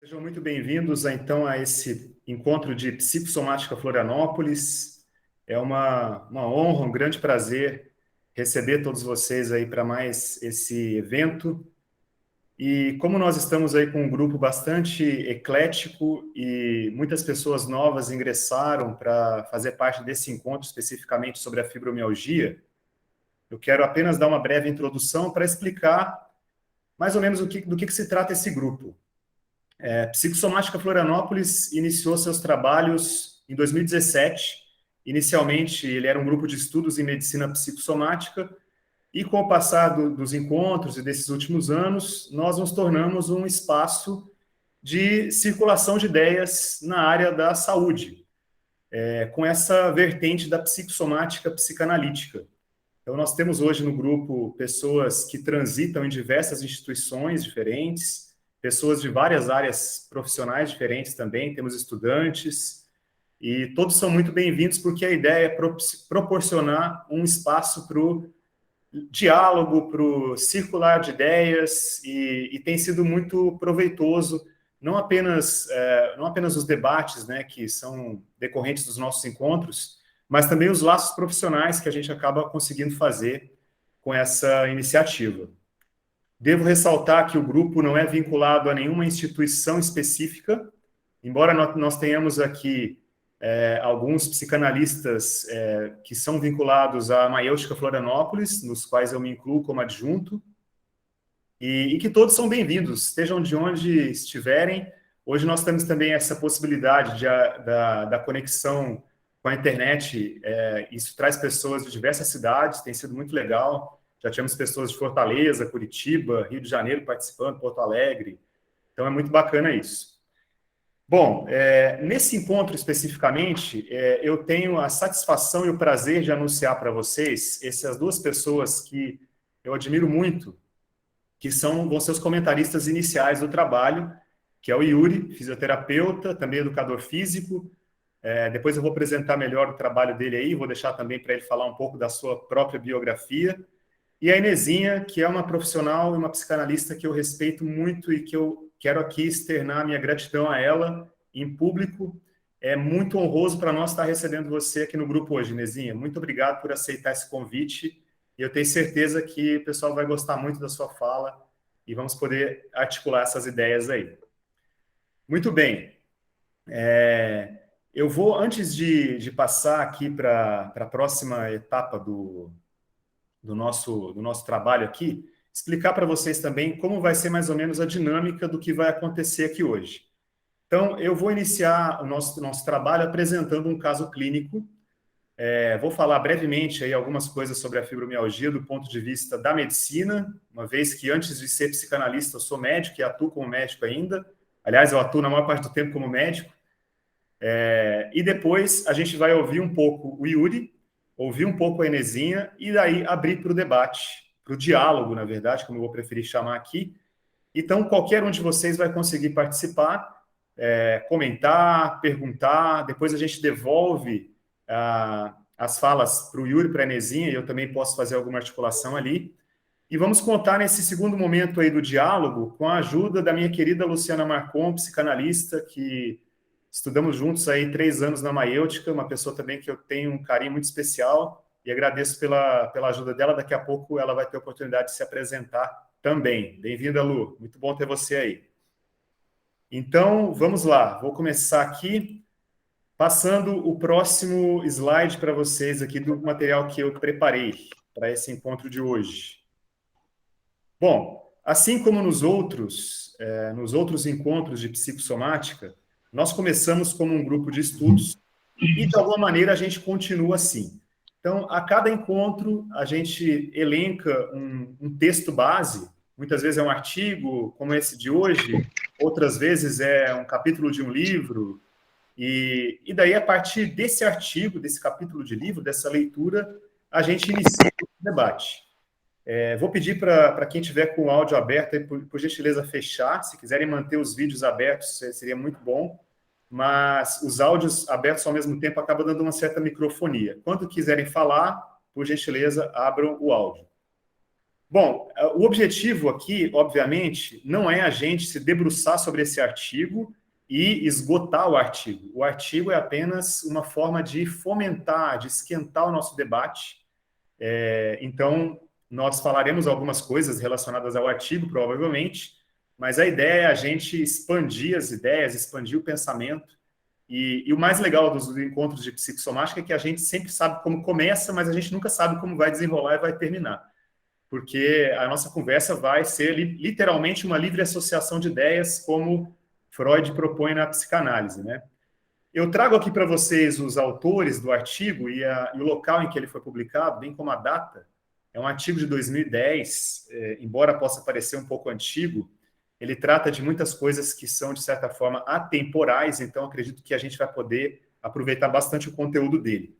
Sejam muito bem-vindos, então, a esse encontro de Psicossomática Florianópolis. É uma honra, um grande prazer receber todos vocês aí para mais esse evento. E como nós estamos aí com um grupo bastante eclético e muitas pessoas novas ingressaram para fazer parte desse encontro especificamente sobre a fibromialgia, eu quero apenas dar uma breve introdução para explicar mais ou menos do que se trata esse grupo. Psicossomática Florianópolis iniciou seus trabalhos em 2017. Inicialmente, ele era um grupo de estudos em medicina psicossomática, e com o passar dos encontros e desses últimos anos, nós nos tornamos um espaço de circulação de ideias na área da saúde, com essa vertente da psicossomática psicanalítica. Então, nós temos hoje no grupo pessoas que transitam em diversas instituições diferentes, pessoas de várias áreas profissionais diferentes também, temos estudantes, e todos são muito bem-vindos porque a ideia é proporcionar um espaço para o diálogo, para o circular de ideias, e tem sido muito proveitoso, não apenas os debates, né, que são decorrentes dos nossos encontros, mas também os laços profissionais que a gente acaba conseguindo fazer com essa iniciativa. Devo ressaltar que o grupo não é vinculado a nenhuma instituição específica, embora nós tenhamos aqui alguns psicanalistas que são vinculados à Maiêutica Florianópolis, nos quais eu me incluo como adjunto, e que todos são bem-vindos, estejam de onde estiverem. Hoje nós temos também essa possibilidade da conexão com a internet, isso traz pessoas de diversas cidades, tem sido muito legal. Já tivemos pessoas de Fortaleza, Curitiba, Rio de Janeiro participando, Porto Alegre. Então é muito bacana isso. Bom, nesse encontro especificamente, eu tenho a satisfação e o prazer de anunciar para vocês essas duas pessoas que eu admiro muito, que vão ser os comentaristas iniciais do trabalho, que é o Yuri, fisioterapeuta, também educador físico. Depois eu vou apresentar melhor o trabalho dele aí, vou deixar também para ele falar um pouco da sua própria biografia. E a Inezinha, que é uma profissional e uma psicanalista que eu respeito muito e que eu quero aqui externar minha gratidão a ela em público. É muito honroso para nós estar recebendo você aqui no grupo hoje, Inezinha. Muito obrigado por aceitar esse convite. E eu tenho certeza que o pessoal vai gostar muito da sua fala e vamos poder articular essas ideias aí. Muito bem. Eu vou, antes de passar aqui para a próxima etapa do nosso trabalho aqui, explicar para vocês também como vai ser mais ou menos a dinâmica do que vai acontecer aqui hoje. Então, eu vou iniciar o nosso trabalho apresentando um caso clínico. Vou falar brevemente aí algumas coisas sobre a fibromialgia do ponto de vista da medicina, uma vez que antes de ser psicanalista eu sou médico e atuo como médico ainda. Aliás, eu atuo na maior parte do tempo como médico. E depois a gente vai ouvir um pouco o Yuri, ouvir um pouco a Inezinha e daí abrir para o debate, para o diálogo, na verdade, como eu vou preferir chamar aqui. Então, qualquer um de vocês vai conseguir participar, comentar, perguntar, depois a gente devolve as falas para o Yuri, para a Inezinha, e eu também posso fazer alguma articulação ali. E vamos contar nesse segundo momento aí do diálogo com a ajuda da minha querida Luciana Marcon, psicanalista, que estudamos juntos aí 3 anos na Maiêutica, uma pessoa também que eu tenho um carinho muito especial e agradeço pela ajuda dela. Daqui a pouco ela vai ter a oportunidade de se apresentar também. Bem-vinda, Lu. Muito bom ter você aí. Então, vamos lá. Vou começar aqui passando o próximo slide para vocês aqui do material que eu preparei para esse encontro de hoje. Bom, assim como nos outros encontros de psicossomática, nós começamos como um grupo de estudos e, de alguma maneira, a gente continua assim. Então, a cada encontro, a gente elenca um texto base, muitas vezes é um artigo, como esse de hoje, outras vezes é um capítulo de um livro, e daí, a partir desse artigo, desse capítulo de livro, dessa leitura, a gente inicia o debate. Vou pedir para quem tiver com o áudio aberto, aí, por gentileza, fechar. Se quiserem manter os vídeos abertos, seria muito bom. Mas os áudios abertos ao mesmo tempo acabam dando uma certa microfonia. Quando quiserem falar, por gentileza, abram o áudio. Bom, o objetivo aqui, obviamente, não é a gente se debruçar sobre esse artigo e esgotar o artigo. O artigo é apenas uma forma de fomentar, de esquentar o nosso debate. Então, nós falaremos algumas coisas relacionadas ao artigo, provavelmente, mas a ideia é a gente expandir as ideias, expandir o pensamento. E o mais legal dos encontros de psicossomática é que a gente sempre sabe como começa, mas a gente nunca sabe como vai desenrolar e vai terminar. Porque a nossa conversa vai ser literalmente uma livre associação de ideias, como Freud propõe na psicanálise, né? Eu trago aqui para vocês os autores do artigo e o local em que ele foi publicado, bem como a data. É um artigo de 2010, embora possa parecer um pouco antigo, ele trata de muitas coisas que são, de certa forma, atemporais, então acredito que a gente vai poder aproveitar bastante o conteúdo dele.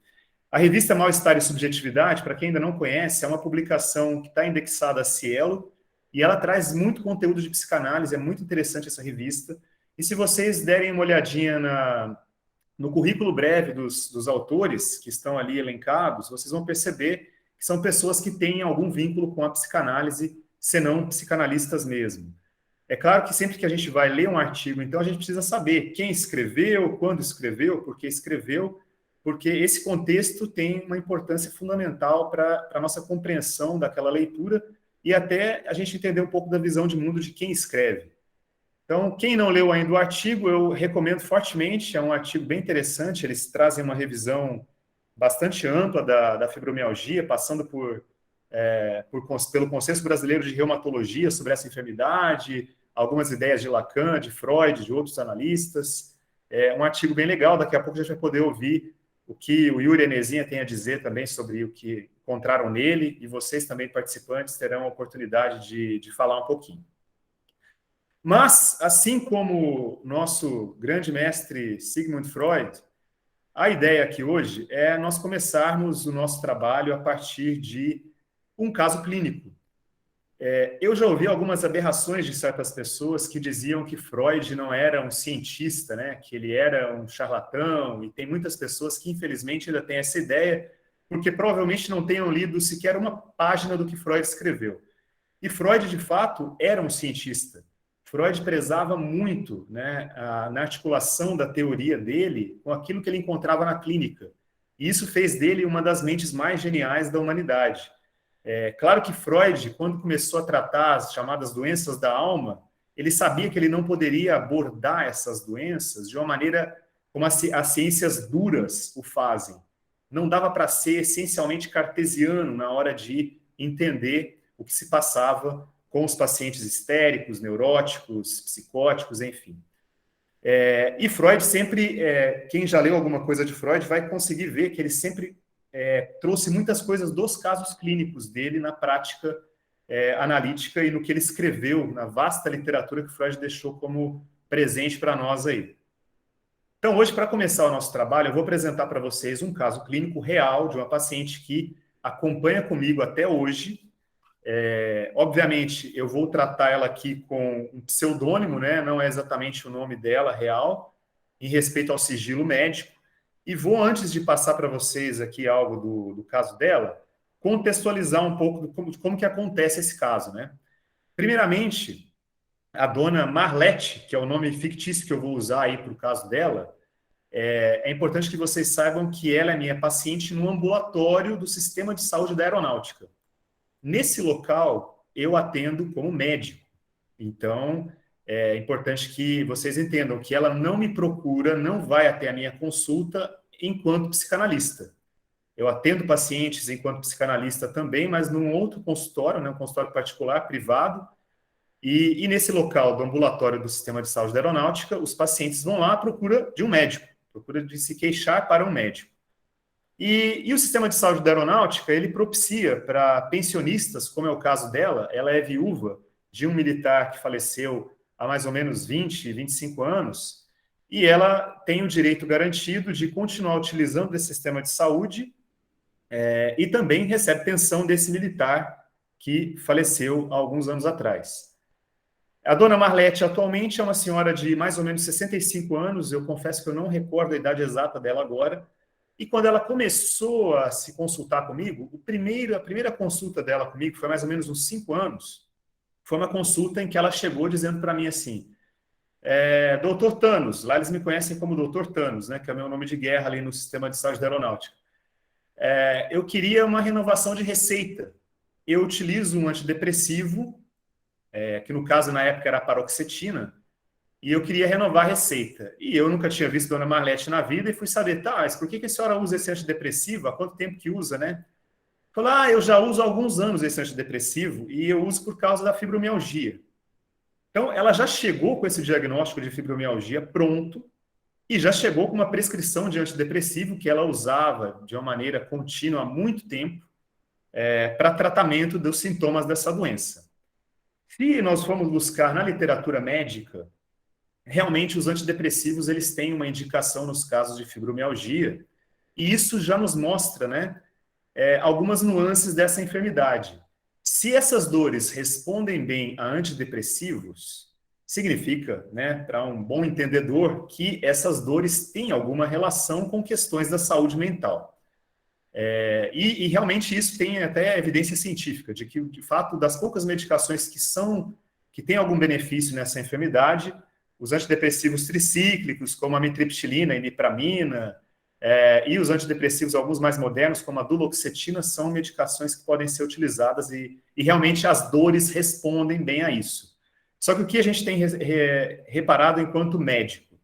A revista Mal-Estar e Subjetividade, para quem ainda não conhece, é uma publicação que está indexada a Cielo, e ela traz muito conteúdo de psicanálise, é muito interessante essa revista. E se vocês derem uma olhadinha no currículo breve dos autores que estão ali elencados, vocês vão perceber que são pessoas que têm algum vínculo com a psicanálise, senão psicanalistas mesmo. É claro que sempre que a gente vai ler um artigo, então a gente precisa saber quem escreveu, quando escreveu, por que escreveu, porque esse contexto tem uma importância fundamental para a nossa compreensão daquela leitura e até a gente entender um pouco da visão de mundo de quem escreve. Então, quem não leu ainda o artigo, eu recomendo fortemente, é um artigo bem interessante, eles trazem uma revisão bastante ampla da fibromialgia, passando pelo Consenso Brasileiro de Reumatologia sobre essa enfermidade, algumas ideias de Lacan, de Freud, de outros analistas. É um artigo bem legal, daqui a pouco a gente vai poder ouvir o que o Yuri Enezinha tem a dizer também sobre o que encontraram nele, e vocês também, participantes, terão a oportunidade de falar um pouquinho. Mas, assim como nosso grande mestre Sigmund Freud, a ideia aqui hoje é nós começarmos o nosso trabalho a partir de um caso clínico. Eu já ouvi algumas aberrações de certas pessoas que diziam que Freud não era um cientista, né? Que ele era um charlatão, e tem muitas pessoas que, infelizmente, ainda têm essa ideia, porque provavelmente não tenham lido sequer uma página do que Freud escreveu. E Freud, de fato, era um cientista. Freud prezava muito, né, na articulação da teoria dele com aquilo que ele encontrava na clínica. E isso fez dele uma das mentes mais geniais da humanidade. Claro que Freud, quando começou a tratar as chamadas doenças da alma, ele sabia que ele não poderia abordar essas doenças de uma maneira como as ciências duras o fazem. Não dava para ser essencialmente cartesiano na hora de entender o que se passava com os pacientes histéricos, neuróticos, psicóticos, enfim. E Freud sempre, quem já leu alguma coisa de Freud vai conseguir ver que ele sempre trouxe muitas coisas dos casos clínicos dele na prática analítica e no que ele escreveu, na vasta literatura que Freud deixou como presente para nós aí. Então, hoje, para começar o nosso trabalho, eu vou apresentar para vocês um caso clínico real de uma paciente que acompanha comigo até hoje. Obviamente, eu vou tratar ela aqui com um pseudônimo, né? Não é exatamente o nome dela real, em respeito ao sigilo médico. E vou, antes de passar para vocês aqui algo do caso dela, contextualizar um pouco de como que acontece esse caso, né? Primeiramente, a dona Marlete, que é o nome fictício que eu vou usar aí para o caso dela, é importante que vocês saibam que ela é minha paciente no ambulatório do Sistema de Saúde da Aeronáutica. Nesse local, eu atendo como médico. Então, é importante que vocês entendam que ela não me procura, não vai até a minha consulta enquanto psicanalista. Eu atendo pacientes enquanto psicanalista também, mas num outro consultório, né, um consultório particular, privado, e nesse local do ambulatório do Sistema de Saúde da Aeronáutica, os pacientes vão lá à procura de um médico, procura de se queixar para um médico. E o Sistema de Saúde da Aeronáutica, ele propicia para pensionistas, como é o caso dela, ela é viúva de um militar que faleceu há mais ou menos 20, 25 anos, e ela tem o direito garantido de continuar utilizando esse sistema de saúde e também recebe pensão desse militar que faleceu há alguns anos atrás. A dona Marlete atualmente é uma senhora de mais ou menos 65 anos, eu confesso que eu não recordo a idade exata dela agora, E quando ela começou a se consultar comigo, a primeira consulta dela comigo foi mais ou menos uns 5 anos. Foi uma consulta em que ela chegou dizendo para mim assim, Doutor Thanos, lá eles me conhecem como Doutor Thanos, né, que é o meu nome de guerra ali no sistema de saúde da aeronáutica. Eu queria uma renovação de receita. Eu utilizo um antidepressivo, que no caso na época era a paroxetina, e eu queria renovar a receita. E eu nunca tinha visto Dona Marlete na vida e fui saber, tá, mas por que a senhora usa esse antidepressivo? Há quanto tempo que usa, né? Falou, eu já uso há alguns anos esse antidepressivo e eu uso por causa da fibromialgia. Então, ela já chegou com esse diagnóstico de fibromialgia pronto e já chegou com uma prescrição de antidepressivo que ela usava de uma maneira contínua há muito tempo para tratamento dos sintomas dessa doença. Se nós formos buscar na literatura médica, realmente os antidepressivos eles têm uma indicação nos casos de fibromialgia e isso já nos mostra, né, algumas nuances dessa enfermidade. Se essas dores respondem bem a antidepressivos, significa, né, para um bom entendedor, que essas dores têm alguma relação com questões da saúde mental. E realmente isso tem até evidência científica, de que, de fato, das poucas medicações que têm algum benefício nessa enfermidade, os antidepressivos tricíclicos, como a amitriptilina, a imipramina, e os antidepressivos, alguns mais modernos, como a duloxetina, são medicações que podem ser utilizadas e realmente as dores respondem bem a isso. Só que o que a gente tem reparado enquanto médico?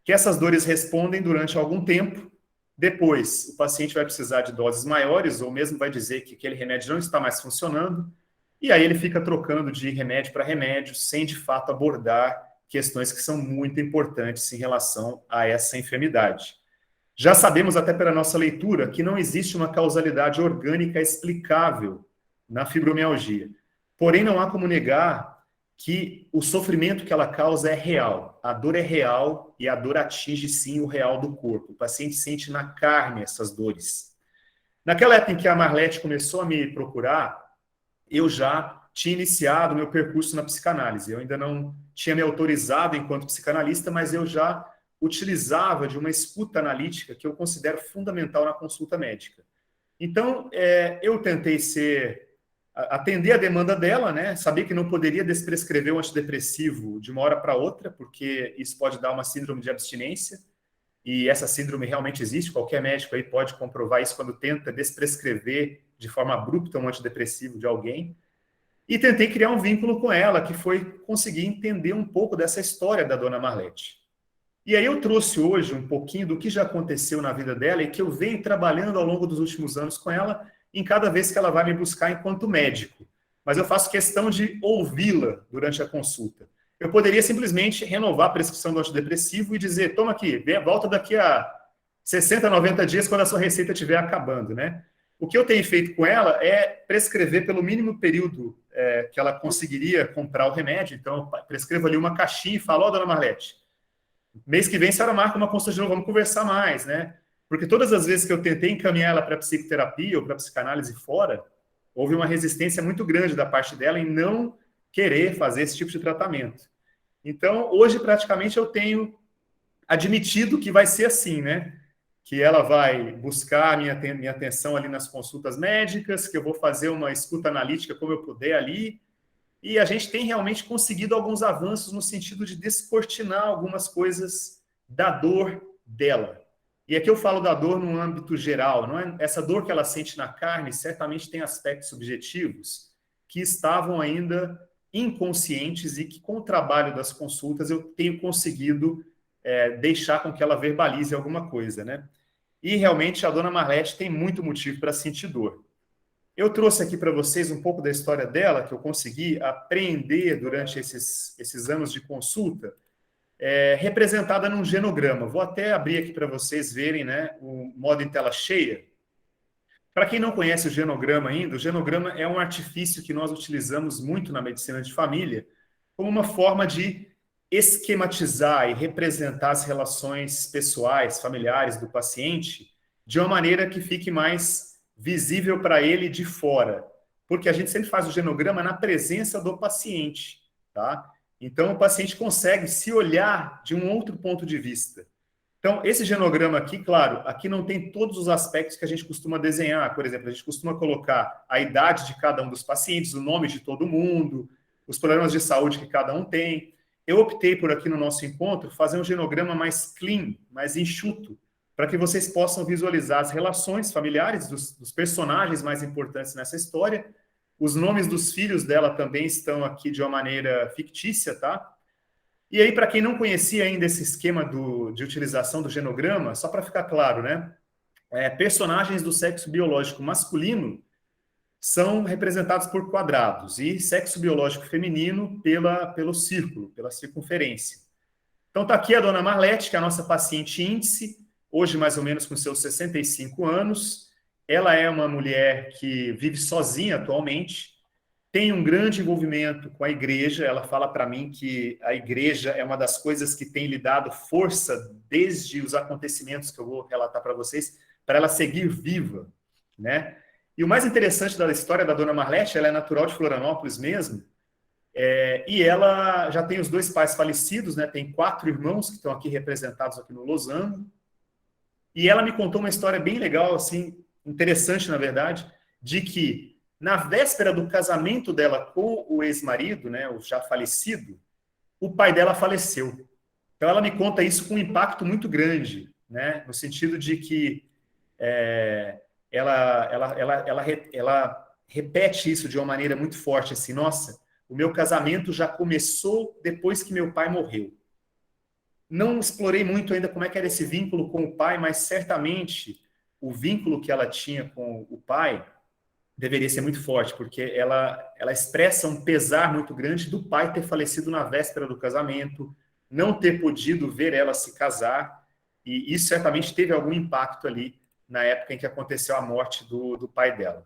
Que essas dores respondem durante algum tempo, depois o paciente vai precisar de doses maiores ou mesmo vai dizer que aquele remédio não está mais funcionando e aí ele fica trocando de remédio para remédio sem de fato abordar questões que são muito importantes em relação a essa enfermidade. Já sabemos até pela nossa leitura que não existe uma causalidade orgânica explicável na fibromialgia. Porém, não há como negar que o sofrimento que ela causa é real. A dor é real e a dor atinge, sim, o real do corpo. O paciente sente na carne essas dores. Naquela época em que a Marlete começou a me procurar, eu já tinha iniciado o meu percurso na psicanálise. Eu ainda não tinha me autorizado enquanto psicanalista, mas eu já utilizava de uma escuta analítica que eu considero fundamental na consulta médica. Então, eu tentei atender a demanda dela, né? Sabia que não poderia desprescrever um antidepressivo de uma hora para outra, porque isso pode dar uma síndrome de abstinência, e essa síndrome realmente existe, qualquer médico aí pode comprovar isso quando tenta desprescrever de forma abrupta um antidepressivo de alguém. E tentei criar um vínculo com ela, que foi conseguir entender um pouco dessa história da Dona Marlete. E aí eu trouxe hoje um pouquinho do que já aconteceu na vida dela e que eu venho trabalhando ao longo dos últimos anos com ela, em cada vez que ela vai me buscar enquanto médico. Mas eu faço questão de ouvi-la durante a consulta. Eu poderia simplesmente renovar a prescrição do antidepressivo e dizer, toma aqui, volta daqui a 60, 90 dias quando a sua receita estiver acabando, né? O que eu tenho feito com ela é prescrever pelo mínimo período que ela conseguiria comprar o remédio. Então, eu prescrevo ali uma caixinha e falo, dona Marlete, mês que vem a senhora marca uma consulta de novo, vamos conversar mais, né? Porque todas as vezes que eu tentei encaminhar ela para psicoterapia ou para psicanálise fora, houve uma resistência muito grande da parte dela em não querer fazer esse tipo de tratamento. Então, hoje, praticamente, eu tenho admitido que vai ser assim, né? Que ela vai buscar minha atenção ali nas consultas médicas, que eu vou fazer uma escuta analítica como eu puder ali, e a gente tem realmente conseguido alguns avanços no sentido de descortinar algumas coisas da dor dela. E aqui eu falo da dor no âmbito geral, não é? Essa dor que ela sente na carne certamente tem aspectos subjetivos que estavam ainda inconscientes e que com o trabalho das consultas eu tenho conseguido deixar com que ela verbalize alguma coisa, né? E realmente a dona Marlete tem muito motivo para sentir dor. Eu trouxe aqui para vocês um pouco da história dela, que eu consegui apreender durante esses anos de consulta, representada num genograma. Vou até abrir aqui para vocês verem, né, o modo em tela cheia. Para quem não conhece o genograma ainda, o genograma é um artifício que nós utilizamos muito na medicina de família como uma forma de esquematizar e representar as relações pessoais, familiares do paciente de uma maneira que fique mais visível para ele de fora. Porque a gente sempre faz o genograma na presença do paciente, tá? Então, o paciente consegue se olhar de um outro ponto de vista. Então, esse genograma aqui, claro, aqui não tem todos os aspectos que a gente costuma desenhar. Por exemplo, a gente costuma colocar a idade de cada um dos pacientes, o nome de todo mundo, os problemas de saúde que cada um tem. Eu optei por aqui no nosso encontro fazer um genograma mais clean, mais enxuto, para que vocês possam visualizar as relações familiares dos personagens mais importantes nessa história. Os nomes dos filhos dela também estão aqui de uma maneira fictícia, tá? E aí, para quem não conhecia ainda esse esquema de utilização do genograma, só para ficar claro, né? Personagens do sexo biológico masculino são representados por quadrados e sexo biológico feminino pelo círculo, pela circunferência. Então, está aqui a dona Marlete, que é a nossa paciente índice, hoje mais ou menos com seus 65 anos. Ela é uma mulher que vive sozinha atualmente, tem um grande envolvimento com a igreja. Ela fala para mim que a igreja é uma das coisas que tem lhe dado força desde os acontecimentos que eu vou relatar para vocês, para ela seguir viva, né? E o mais interessante da história da dona Marlete, ela é natural de Florianópolis mesmo, e ela já tem os 2 pais falecidos, né? Tem 4 irmãos que estão aqui representados aqui no losango, e ela me contou uma história bem legal, assim, interessante, na verdade, de que na véspera do casamento dela com o ex-marido, né, o já falecido, o pai dela faleceu. Então ela me conta isso com um impacto muito grande, né, no sentido de que ela repete isso de uma maneira muito forte, assim, nossa, o meu casamento já começou depois que meu pai morreu. Não explorei muito ainda como é que era esse vínculo com o pai, mas certamente o vínculo que ela tinha com o pai deveria ser muito forte, porque ela expressa um pesar muito grande do pai ter falecido na véspera do casamento, não ter podido ver ela se casar, e isso certamente teve algum impacto ali na época em que aconteceu a morte do pai dela.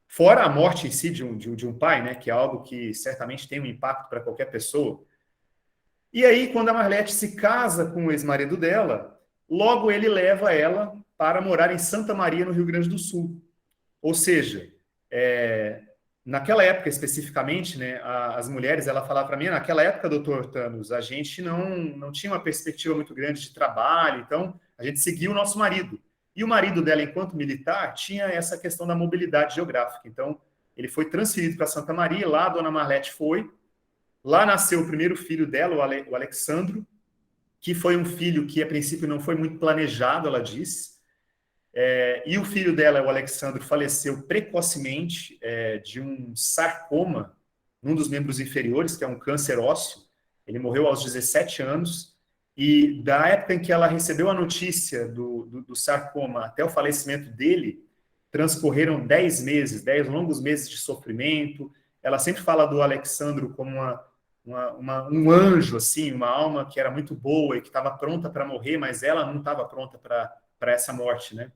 Fora a morte em si de um pai, né, que é algo que certamente tem um impacto para qualquer pessoa. E aí, quando a Marlete se casa com o ex-marido dela, logo ele leva ela para morar em Santa Maria, no Rio Grande do Sul. Ou seja, naquela época especificamente, né, as mulheres, ela falava para mim, naquela época, doutor Thanos, a gente não tinha uma perspectiva muito grande de trabalho, então a gente seguia o nosso marido. E o marido dela, enquanto militar, tinha essa questão da mobilidade geográfica. Então, ele foi transferido para Santa Maria, lá a dona Marlete foi, lá nasceu o primeiro filho dela, o Alexandro, que foi um filho que, a princípio, não foi muito planejado, ela disse. E o filho dela, o Alexandro, faleceu precocemente de um sarcoma num dos membros inferiores, que é um câncer ósseo. Ele morreu aos 17 anos. E da época em que ela recebeu a notícia do sarcoma até o falecimento dele, transcorreram 10 meses, 10 longos meses de sofrimento. Ela sempre fala do Alexandro como um anjo, assim, uma alma que era muito boa e que estava pronta para morrer, mas ela não estava pronta para essa morte, né?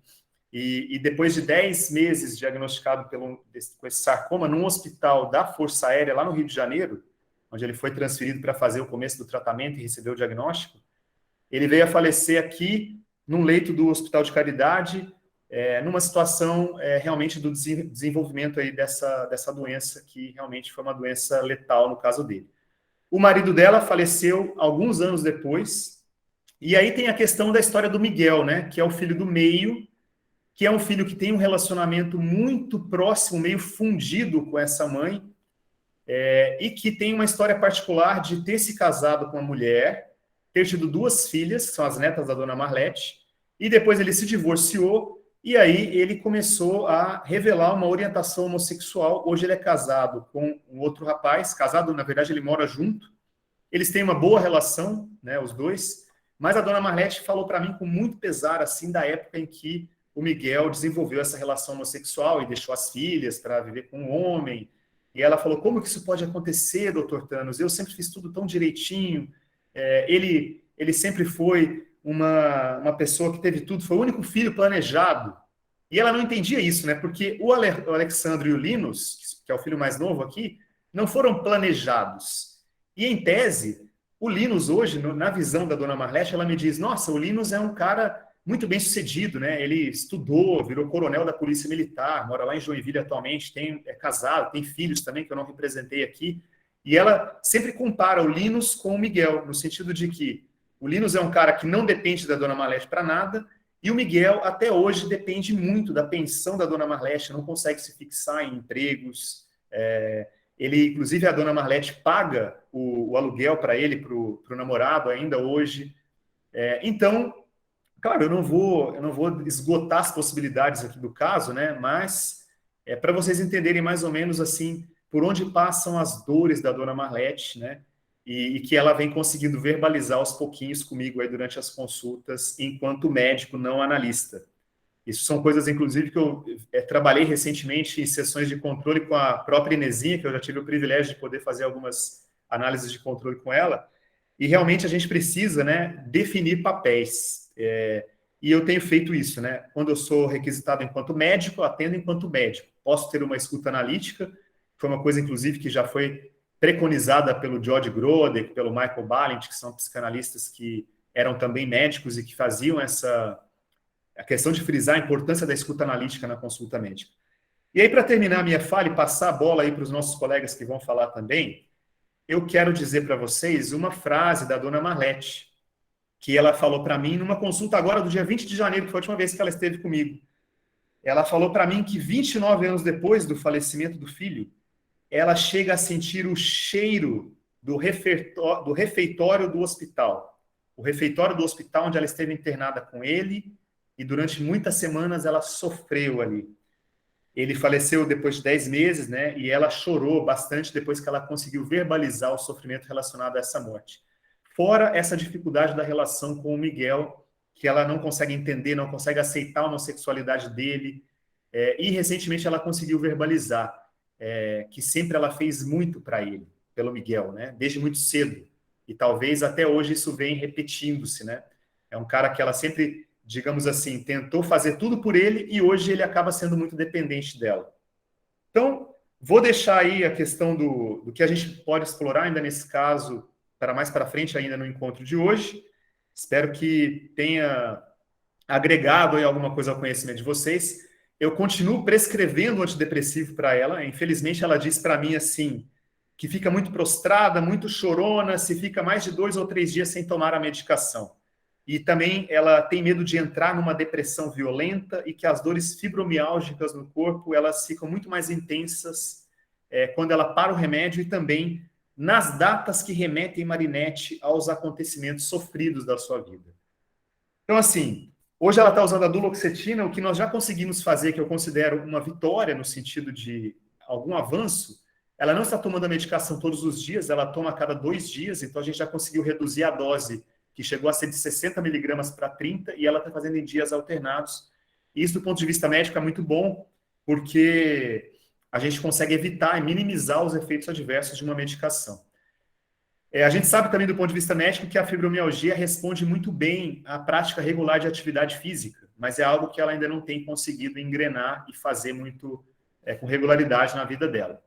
E depois de 10 meses diagnosticado com esse sarcoma, num hospital da Força Aérea, lá no Rio de Janeiro, onde ele foi transferido para fazer o começo do tratamento e receber o diagnóstico, ele veio a falecer aqui, num leito do Hospital de Caridade, numa situação realmente do desenvolvimento aí dessa doença, que realmente foi uma doença letal no caso dele. O marido dela faleceu alguns anos depois, e aí tem a questão da história do Miguel, né, que é o filho do meio, que é um filho que tem um relacionamento muito próximo, meio fundido com essa mãe, e que tem uma história particular de ter se casado com uma mulher, ter tido 2 filhas, que são as netas da dona Marlete, e depois ele se divorciou, e aí ele começou a revelar uma orientação homossexual. Hoje ele é casado com um outro rapaz, casado, na verdade, ele mora junto, eles têm uma boa relação, né, os dois, mas a dona Marlete falou para mim com muito pesar, assim, da época em que o Miguel desenvolveu essa relação homossexual e deixou as filhas para viver com um homem. E ela falou, como que isso pode acontecer, doutor Thanos? Eu sempre fiz tudo tão direitinho. Ele sempre foi uma pessoa que teve tudo, foi o único filho planejado. E ela não entendia isso, né? Porque o Alexandre e o Linus, que é o filho mais novo aqui, não foram planejados. E, em tese, o Linus hoje, na visão da dona Marlete, ela me diz, nossa, o Linus é um cara muito bem sucedido, né? Ele estudou, virou coronel da Polícia Militar, mora lá em Joinville atualmente, é casado, tem filhos também, que eu não representei aqui. E ela sempre compara o Linus com o Miguel, no sentido de que O Linus é um cara que não depende da Dona Marlete para nada, e o Miguel, até hoje, depende muito da pensão da Dona Marlete, não consegue se fixar em empregos. Ele, inclusive, a Dona Marlete paga o aluguel para ele, para o namorado ainda hoje. Então, claro, eu não vou esgotar as possibilidades aqui do caso, né? Mas é para vocês entenderem mais ou menos assim por onde passam as dores da Dona Marlete, né? E que ela vem conseguindo verbalizar aos pouquinhos comigo aí durante as consultas, enquanto médico, não analista. Isso são coisas, inclusive, que eu trabalhei recentemente em sessões de controle com a própria Inesinha, que eu já tive o privilégio de poder fazer algumas análises de controle com ela, e realmente a gente precisa, né, definir papéis. E eu tenho feito isso, né? Quando eu sou requisitado enquanto médico, eu atendo enquanto médico. Posso ter uma escuta analítica, foi uma coisa, inclusive, que já foi preconizada pelo George Grodek, pelo Michael Balint, que são psicanalistas que eram também médicos e que faziam a questão de frisar a importância da escuta analítica na consulta médica. E aí, para terminar a minha fala e passar a bola aí para os nossos colegas que vão falar também, eu quero dizer para vocês uma frase da Dona Marlete, que ela falou para mim numa consulta agora do dia 20 de janeiro, que foi a última vez que ela esteve comigo. Ela falou para mim que 29 anos depois do falecimento do filho, ela chega a sentir o cheiro do refeitório do hospital. O refeitório do hospital onde ela esteve internada com ele, e durante muitas semanas ela sofreu ali. Ele faleceu depois de 10 meses, né? E ela chorou bastante depois que ela conseguiu verbalizar o sofrimento relacionado a essa morte. Fora essa dificuldade da relação com o Miguel, que ela não consegue entender, não consegue aceitar a homossexualidade dele. E recentemente ela conseguiu verbalizar que sempre ela fez muito para ele, pelo Miguel, né? Desde muito cedo. E talvez até hoje isso vem repetindo-se, né? É um cara que ela sempre, digamos assim, tentou fazer tudo por ele e hoje ele acaba sendo muito dependente dela. Então, vou deixar aí a questão do que a gente pode explorar ainda nesse caso, para mais para frente ainda no encontro de hoje. Espero que tenha agregado aí alguma coisa ao conhecimento de vocês. Eu continuo prescrevendo o antidepressivo para ela. Infelizmente, ela diz para mim assim, que fica muito prostrada, muito chorona, se fica mais de 2 ou 3 dias sem tomar a medicação. E também ela tem medo de entrar numa depressão violenta e que as dores fibromiálgicas no corpo, elas ficam muito mais intensas quando ela para o remédio e também nas datas que remetem Marinette aos acontecimentos sofridos da sua vida. Então, assim, hoje ela está usando a duloxetina, o que nós já conseguimos fazer, que eu considero uma vitória no sentido de algum avanço. Ela não está tomando a medicação todos os dias, ela toma a cada 2 dias, então a gente já conseguiu reduzir a dose, que chegou a ser de 60 miligramas para 30, e ela está fazendo em dias alternados. E isso, do ponto de vista médico, é muito bom, porque a gente consegue evitar e minimizar os efeitos adversos de uma medicação. A gente sabe também, do ponto de vista médico, que a fibromialgia responde muito bem à prática regular de atividade física, mas é algo que ela ainda não tem conseguido engrenar e fazer muito com regularidade na vida dela.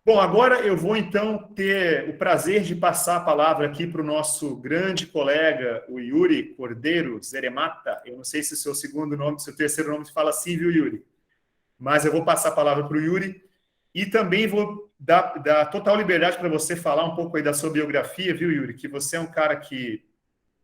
Bom, agora eu vou então ter o prazer de passar a palavra aqui para o nosso grande colega, o Yuri Cordeiro Zeremata. Eu não sei se o seu segundo nome, se o terceiro nome se fala assim, viu, Yuri? Mas eu vou passar a palavra para o Yuri e também vou dar total liberdade para você falar um pouco aí da sua biografia, viu, Yuri? Que você é um cara que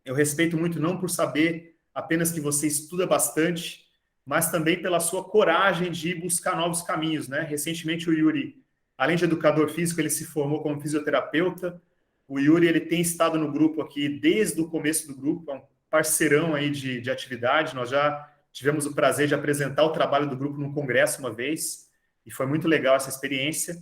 eu respeito muito, não por saber apenas que você estuda bastante, mas também pela sua coragem de buscar novos caminhos, né? Recentemente o Yuri, além de educador físico, ele se formou como fisioterapeuta. O Yuri, ele tem estado no grupo aqui desde o começo do grupo, é um parceirão aí de atividade. Nós já tivemos o prazer de apresentar o trabalho do grupo num congresso uma vez, e foi muito legal essa experiência.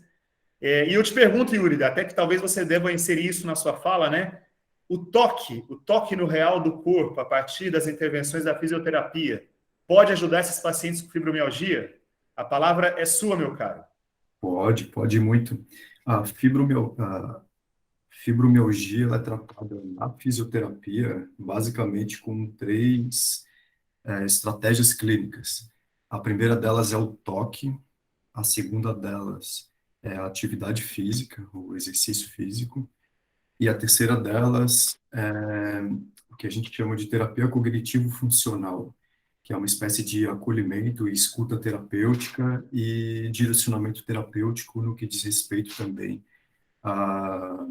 E eu te pergunto, Yuri, até que talvez você deva inserir isso na sua fala, né? O toque no real do corpo, a partir das intervenções da fisioterapia, pode ajudar esses pacientes com fibromialgia? A palavra é sua, meu caro. Pode muito. A fibromialgia ela é tratada na fisioterapia basicamente com três estratégias clínicas. A primeira delas é o toque, a segunda delas é a atividade física, o exercício físico, e a terceira delas é o que a gente chama de terapia cognitivo-funcional, que é uma espécie de acolhimento e escuta terapêutica e direcionamento terapêutico no que diz respeito também a,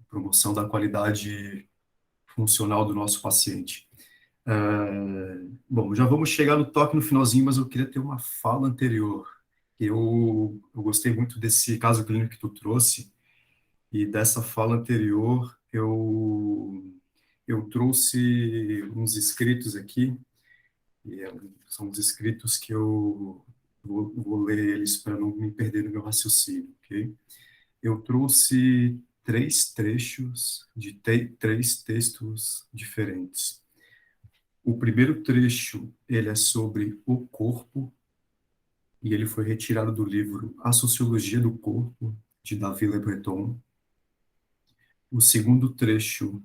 promoção da qualidade funcional do nosso paciente. Bom, já vamos chegar no toque no finalzinho, mas eu queria ter uma fala anterior. Eu gostei muito desse caso clínico que tu trouxe, e dessa fala anterior eu trouxe uns escritos aqui, e são os escritos que eu vou ler eles para não me perder no meu raciocínio, ok? Eu trouxe três trechos de três textos diferentes. O primeiro trecho, ele é sobre o corpo, e ele foi retirado do livro A Sociologia do Corpo, de Davi Le Breton. O segundo trecho,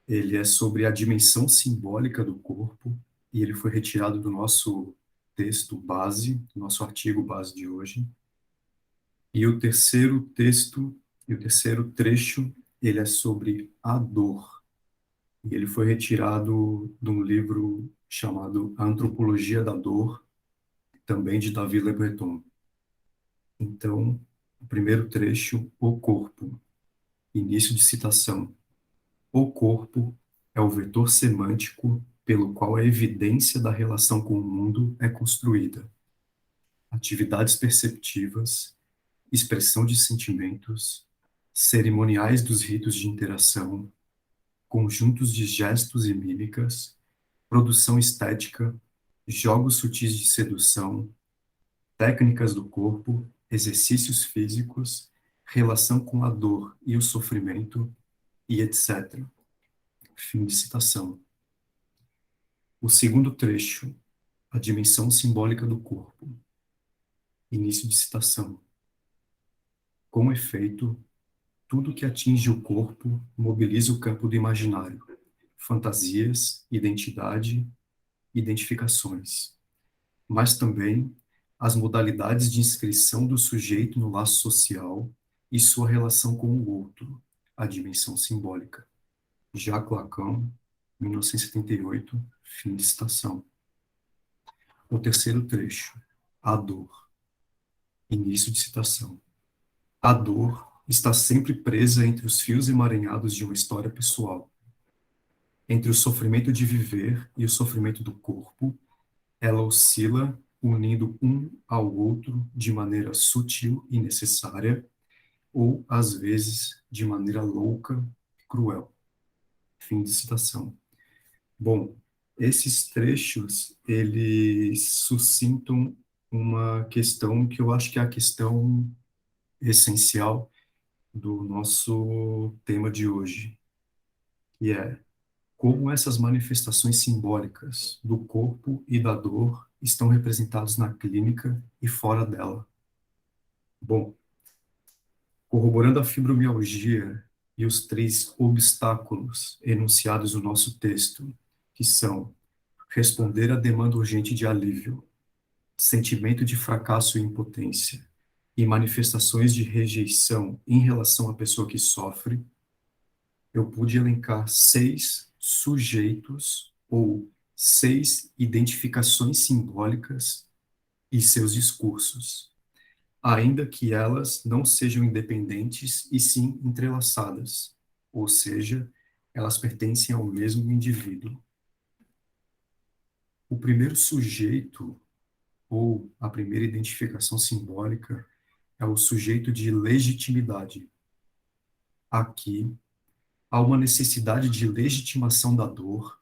ele é sobre a dimensão simbólica do corpo, e ele foi retirado do nosso texto base, do nosso artigo base de hoje. E o terceiro texto, e o terceiro trecho, ele é sobre a dor, e ele foi retirado de um livro chamado A Antropologia da Dor, também de Davi Le Breton. Então, o primeiro trecho, o corpo. Início de citação. O corpo é o vetor semântico pelo qual a evidência da relação com o mundo é construída. Atividades perceptivas, expressão de sentimentos, cerimoniais dos ritos de interação, conjuntos de gestos e mímicas, produção estética, jogos sutis de sedução, técnicas do corpo, exercícios físicos, relação com a dor e o sofrimento, e etc. Fim de citação. O segundo trecho, a dimensão simbólica do corpo. Início de citação. Com efeito, tudo que atinge o corpo mobiliza o campo do imaginário, fantasias, identidade, identificações, mas também as modalidades de inscrição do sujeito no laço social e sua relação com o outro, a dimensão simbólica. Jacques Lacan, 1978, fim de citação. O terceiro trecho, a dor. Início de citação. A dor está sempre presa entre os fios emaranhados de uma história pessoal. Entre o sofrimento de viver e o sofrimento do corpo, ela oscila, unindo um ao outro de maneira sutil e necessária, ou, às vezes, de maneira louca e cruel. Fim de citação. Bom, esses trechos, eles suscitam uma questão que eu acho que é a questão essencial do nosso tema de hoje, que é como essas manifestações simbólicas do corpo e da dor estão representados na clínica e fora dela. Bom, corroborando a fibromialgia e os três obstáculos enunciados no nosso texto, que são responder à demanda urgente de alívio, sentimento de fracasso e impotência, e manifestações de rejeição em relação à pessoa que sofre, eu pude elencar 6 sujeitos ou 6 identificações simbólicas e seus discursos, ainda que elas não sejam independentes e sim entrelaçadas, ou seja, elas pertencem ao mesmo indivíduo. O primeiro sujeito, ou a primeira identificação simbólica, é o sujeito de legitimidade. Aqui, há uma necessidade de legitimação da dor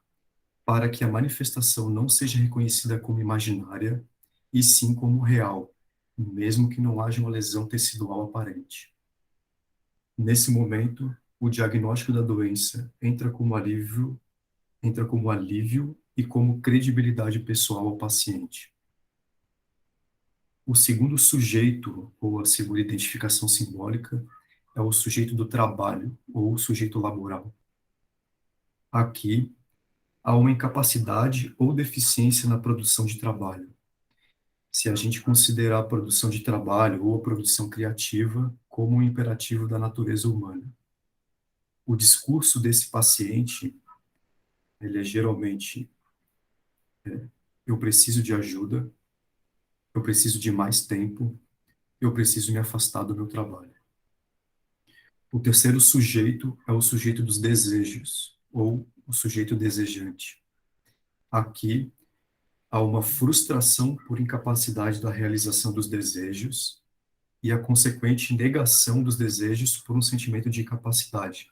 para que a manifestação não seja reconhecida como imaginária, e sim como real, mesmo que não haja uma lesão tecidual aparente. Nesse momento, o diagnóstico da doença entra como alívio e como credibilidade pessoal ao paciente. O segundo sujeito, ou a segunda identificação simbólica, é o sujeito do trabalho, ou o sujeito laboral. Aqui, há uma incapacidade ou deficiência na produção de trabalho. Se a gente considerar a produção de trabalho ou a produção criativa como um imperativo da natureza humana. O discurso desse paciente, ele é geralmente, eu preciso de ajuda, eu preciso de mais tempo, eu preciso me afastar do meu trabalho. O terceiro sujeito é o sujeito dos desejos, ou o sujeito desejante. Aqui há uma frustração por incapacidade da realização dos desejos e a consequente negação dos desejos por um sentimento de incapacidade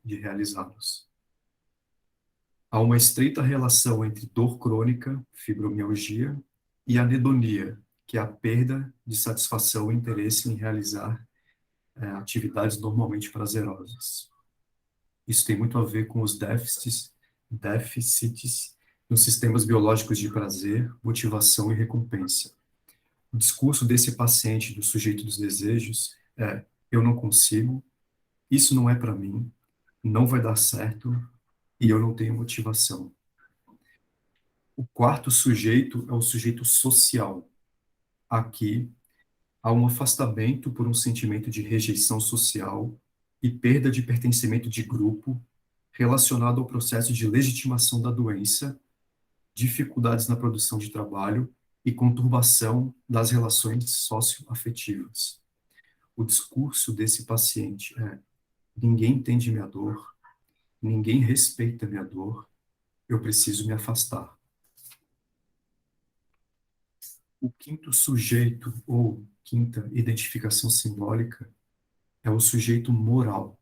de realizá-los. Há uma estreita relação entre dor crônica, fibromialgia, e anedonia, que é a perda de satisfação e interesse em realizar atividades normalmente prazerosas. Isso tem muito a ver com os déficits nos sistemas biológicos de prazer, motivação e recompensa. O discurso desse paciente, do sujeito dos desejos, é: eu não consigo, isso não é para mim, não vai dar certo e eu não tenho motivação. O quarto sujeito é o sujeito social. Aqui há um afastamento por um sentimento de rejeição social e perda de pertencimento de grupo relacionado ao processo de legitimação da doença, dificuldades na produção de trabalho e conturbação das relações socioafetivas. O discurso desse paciente é: ninguém entende minha dor, ninguém respeita minha dor, eu preciso me afastar. O quinto sujeito, ou quinta identificação simbólica, é o sujeito moral.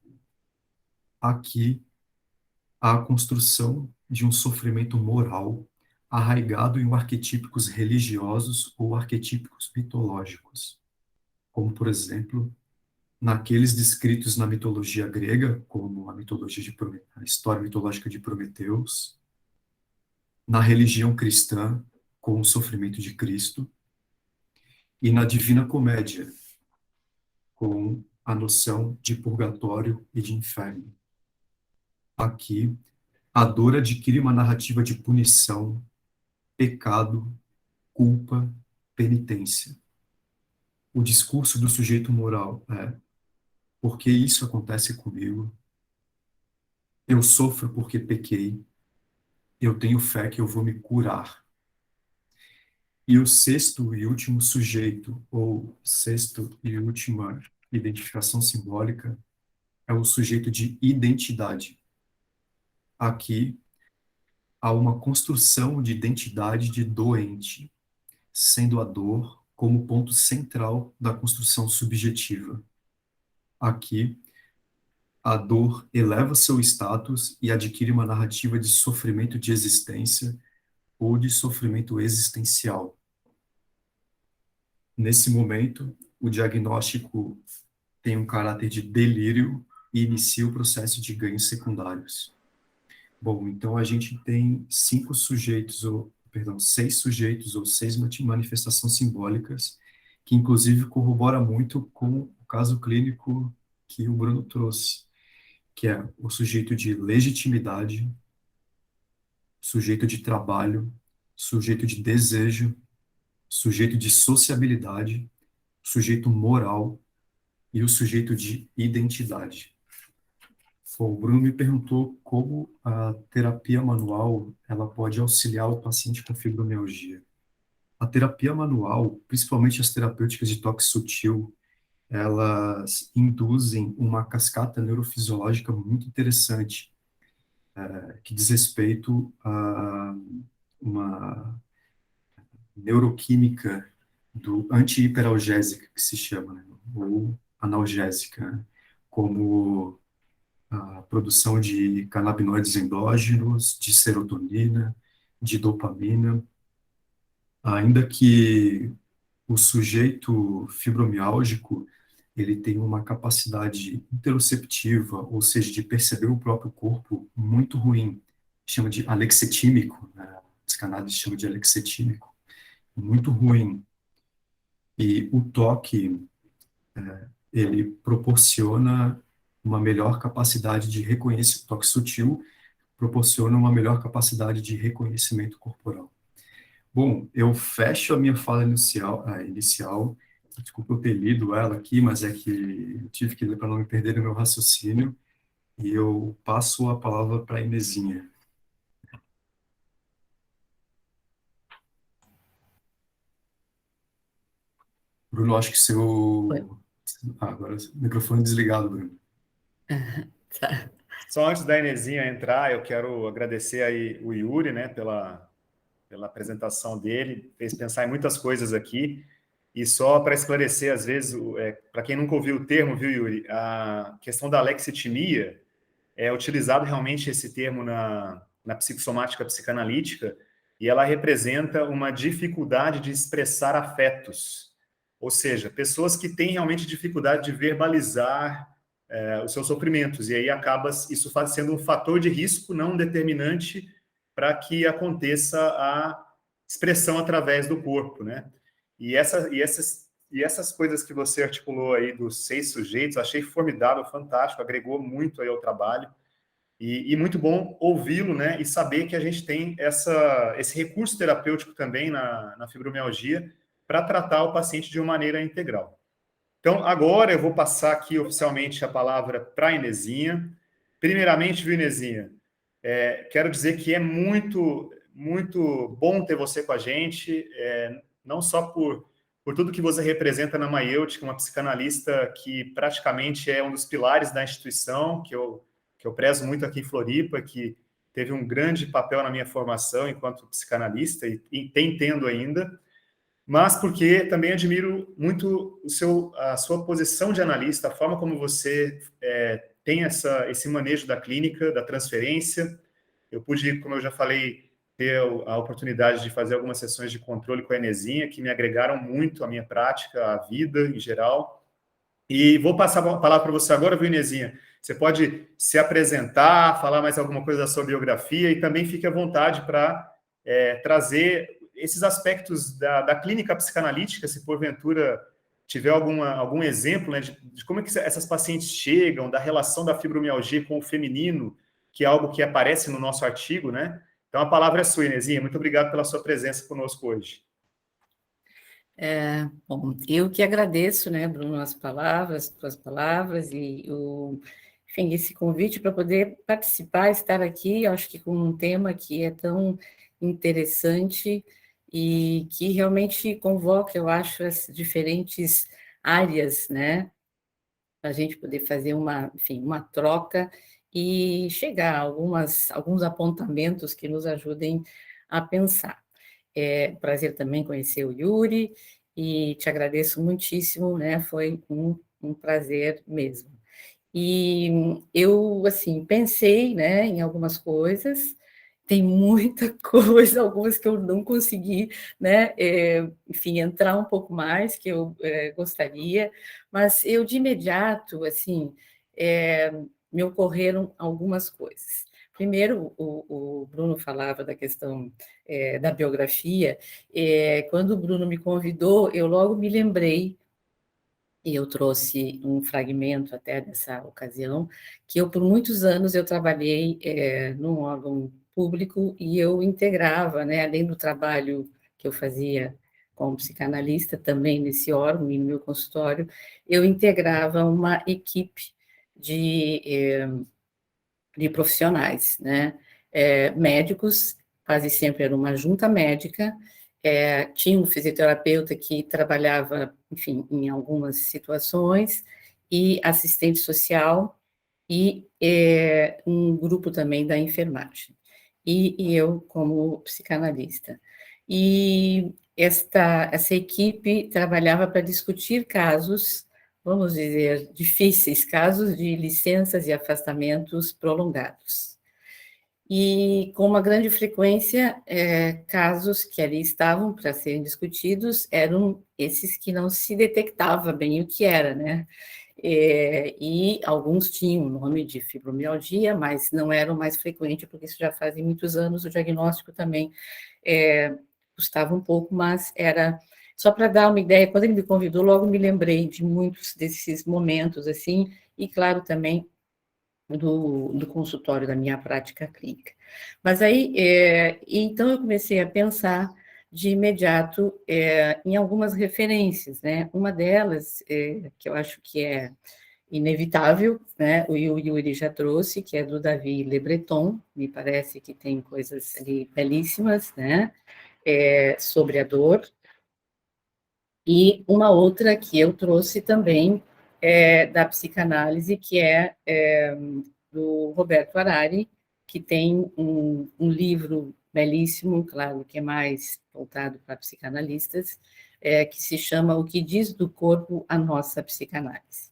Aqui, há a construção de um sofrimento moral arraigado em arquetípicos religiosos ou arquetípicos mitológicos, como, por exemplo, naqueles descritos na mitologia grega, como a história mitológica de Prometeus, na religião cristã, com o sofrimento de Cristo, e na Divina Comédia, com a noção de purgatório e de inferno. Aqui, a dor adquire uma narrativa de punição, pecado, culpa, penitência. O discurso do sujeito moral é: por que isso acontece comigo? Eu sofro porque pequei, eu tenho fé que eu vou me curar. E o sexto e último sujeito, ou sexto e última identificação simbólica, é o sujeito de identidade. Aqui há uma construção de identidade de doente, sendo a dor como ponto central da construção subjetiva. Aqui, a dor eleva seu status e adquire uma narrativa de sofrimento de existência ou de sofrimento existencial. Nesse momento, o diagnóstico tem um caráter de delírio e inicia o processo de ganhos secundários. Bom, então a gente tem seis sujeitos ou seis manifestações simbólicas, que inclusive corrobora muito com o caso clínico que o Bruno trouxe, que é o sujeito de legitimidade, sujeito de trabalho, sujeito de desejo, sujeito de sociabilidade, sujeito moral e o sujeito de identidade. Bom, o Bruno me perguntou como a terapia manual ela pode auxiliar o paciente com fibromialgia. A terapia manual, principalmente as terapêuticas de toque sutil, elas induzem uma cascata neurofisiológica muito interessante, que diz respeito a uma neuroquímica do anti-hiperalgésica, que se chama, né? Ou analgésica, né? Como a produção de canabinoides endógenos, de serotonina, de dopamina, ainda que o sujeito fibromiálgico ele tem uma capacidade interoceptiva, ou seja, de perceber o próprio corpo muito ruim, chama de alexetímico, né? Os cannabis chamam de alexetímico, muito ruim. E o toque, ele proporciona uma melhor capacidade de reconhecimento, toque sutil proporciona uma melhor capacidade de reconhecimento corporal. Bom, eu fecho a minha fala inicial. Desculpa eu ter lido ela aqui, mas é que eu tive que ler para não me perder no meu raciocínio, e eu passo a palavra para a Inezinha. Bruno, acho que Oi. agora o microfone desligado, Bruno. Tá. Só antes da Inesinha entrar, eu quero agradecer aí o Yuri, né, pela apresentação dele, fez pensar em muitas coisas aqui. E só para esclarecer, às vezes, para quem nunca ouviu o termo, viu, Yuri, a questão da alexitimia é utilizado realmente esse termo na psicossomática psicanalítica, e ela representa uma dificuldade de expressar afetos. Ou seja, pessoas que têm realmente dificuldade de verbalizar os seus sofrimentos, e aí acaba isso sendo um fator de risco, não um determinante, para que aconteça a expressão através do corpo, né? E essas coisas que você articulou aí dos 6 sujeitos, achei formidável, fantástico, agregou muito aí ao trabalho. E muito bom ouvi-lo, né? E saber que a gente tem esse recurso terapêutico também na fibromialgia para tratar o paciente de uma maneira integral. Então, agora eu vou passar aqui oficialmente a palavra para a Inesinha. Primeiramente, viu, Inesinha? Quero dizer que é muito, muito bom ter você com a gente, não só por tudo que você representa na Maiêutica, uma psicanalista que praticamente é um dos pilares da instituição, que eu prezo muito aqui em Floripa, que teve um grande papel na minha formação enquanto psicanalista e tem tendo ainda, mas porque também admiro muito a sua posição de analista, a forma como você tem esse manejo da clínica, da transferência. Eu pude, como eu já falei, ter a oportunidade de fazer algumas sessões de controle com a Enesinha, que me agregaram muito à minha prática, à vida em geral. E vou passar a palavra para você agora, viu, Inesinha? Você pode se apresentar, falar mais alguma coisa da sua biografia e também fique à vontade para trazer esses aspectos da clínica psicanalítica, se porventura tiver algum exemplo, né, de como é que essas pacientes chegam, da relação da fibromialgia com o feminino, que é algo que aparece no nosso artigo, né? Então, a palavra é sua, Inesinha. Muito obrigado pela sua presença conosco hoje. Bom, eu que agradeço, né, Bruno, as palavras, tuas palavras enfim, esse convite para poder participar, estar aqui, eu acho que com um tema que é tão interessante e que realmente convoca, eu acho, as diferentes áreas, né, para a gente poder fazer enfim, uma troca e chegar a alguns apontamentos que nos ajudem a pensar. É um prazer também conhecer o Yuri e te agradeço muitíssimo, né? Foi um prazer mesmo. E eu, assim, pensei, né, em algumas coisas, tem muita coisa, algumas que eu não consegui, né, enfim, entrar um pouco mais, que eu gostaria, mas eu, de imediato, assim, me ocorreram algumas coisas. Primeiro, o Bruno falava da questão da biografia, quando o Bruno me convidou, eu logo me lembrei e eu trouxe um fragmento até dessa ocasião, que eu, por muitos anos, eu trabalhei num órgão público e eu integrava, né, além do trabalho que eu fazia como psicanalista, também nesse órgão e no meu consultório, eu integrava uma equipe de, de profissionais, né, médicos, quase sempre era uma junta médica, tinha um fisioterapeuta que trabalhava, enfim, em algumas situações, e assistente social, e um grupo também da enfermagem, e eu como psicanalista. E essa equipe trabalhava para discutir casos, vamos dizer, difíceis, casos de licenças e afastamentos prolongados e com uma grande frequência, casos que ali estavam para serem discutidos eram esses que não se detectava bem o que era, né? E alguns tinham o nome de fibromialgia, mas não era o mais frequente, porque isso já fazem muitos anos, o diagnóstico também custava um pouco, mas era... Só para dar uma ideia, quando ele me convidou, logo me lembrei de muitos desses momentos, assim, e claro, também do consultório da minha prática clínica. Mas aí, então eu comecei a pensar de imediato em algumas referências, né? Uma delas, que eu acho que é inevitável, né? O Yuri já trouxe, que é do Davi Le Breton, me parece que tem coisas ali belíssimas, né? Sobre a dor. E uma outra que eu trouxe também, da psicanálise, que é do Roberto Harari, que tem um livro belíssimo, claro, que é mais voltado para psicanalistas, que se chama O que diz do corpo a nossa psicanálise.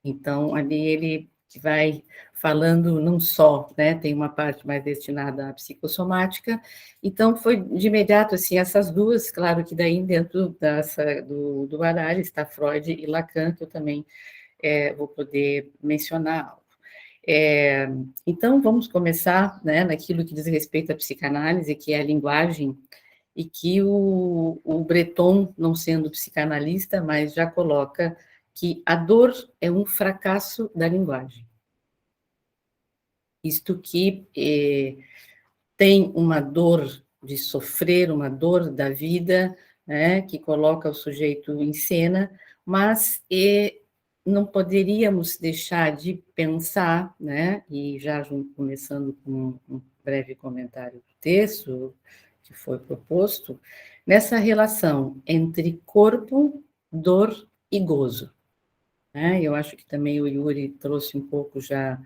Então, ali ele vai falando não só, né, tem uma parte mais destinada à psicossomática, então foi de imediato, assim, essas duas, claro que daí dentro do Harari está Freud e Lacan, que eu também vou poder mencionar. Então, vamos começar, né, naquilo que diz respeito à psicanálise, que é a linguagem, e que o Breton, não sendo psicanalista, mas já coloca que a dor é um fracasso da linguagem. Isto que tem uma dor de sofrer, uma dor da vida, né, que coloca o sujeito em cena, mas não poderíamos deixar de pensar, né, e já começando com um breve comentário do texto que foi proposto, nessa relação entre corpo, dor e gozo. Né? Eu acho que também o Yuri trouxe um pouco já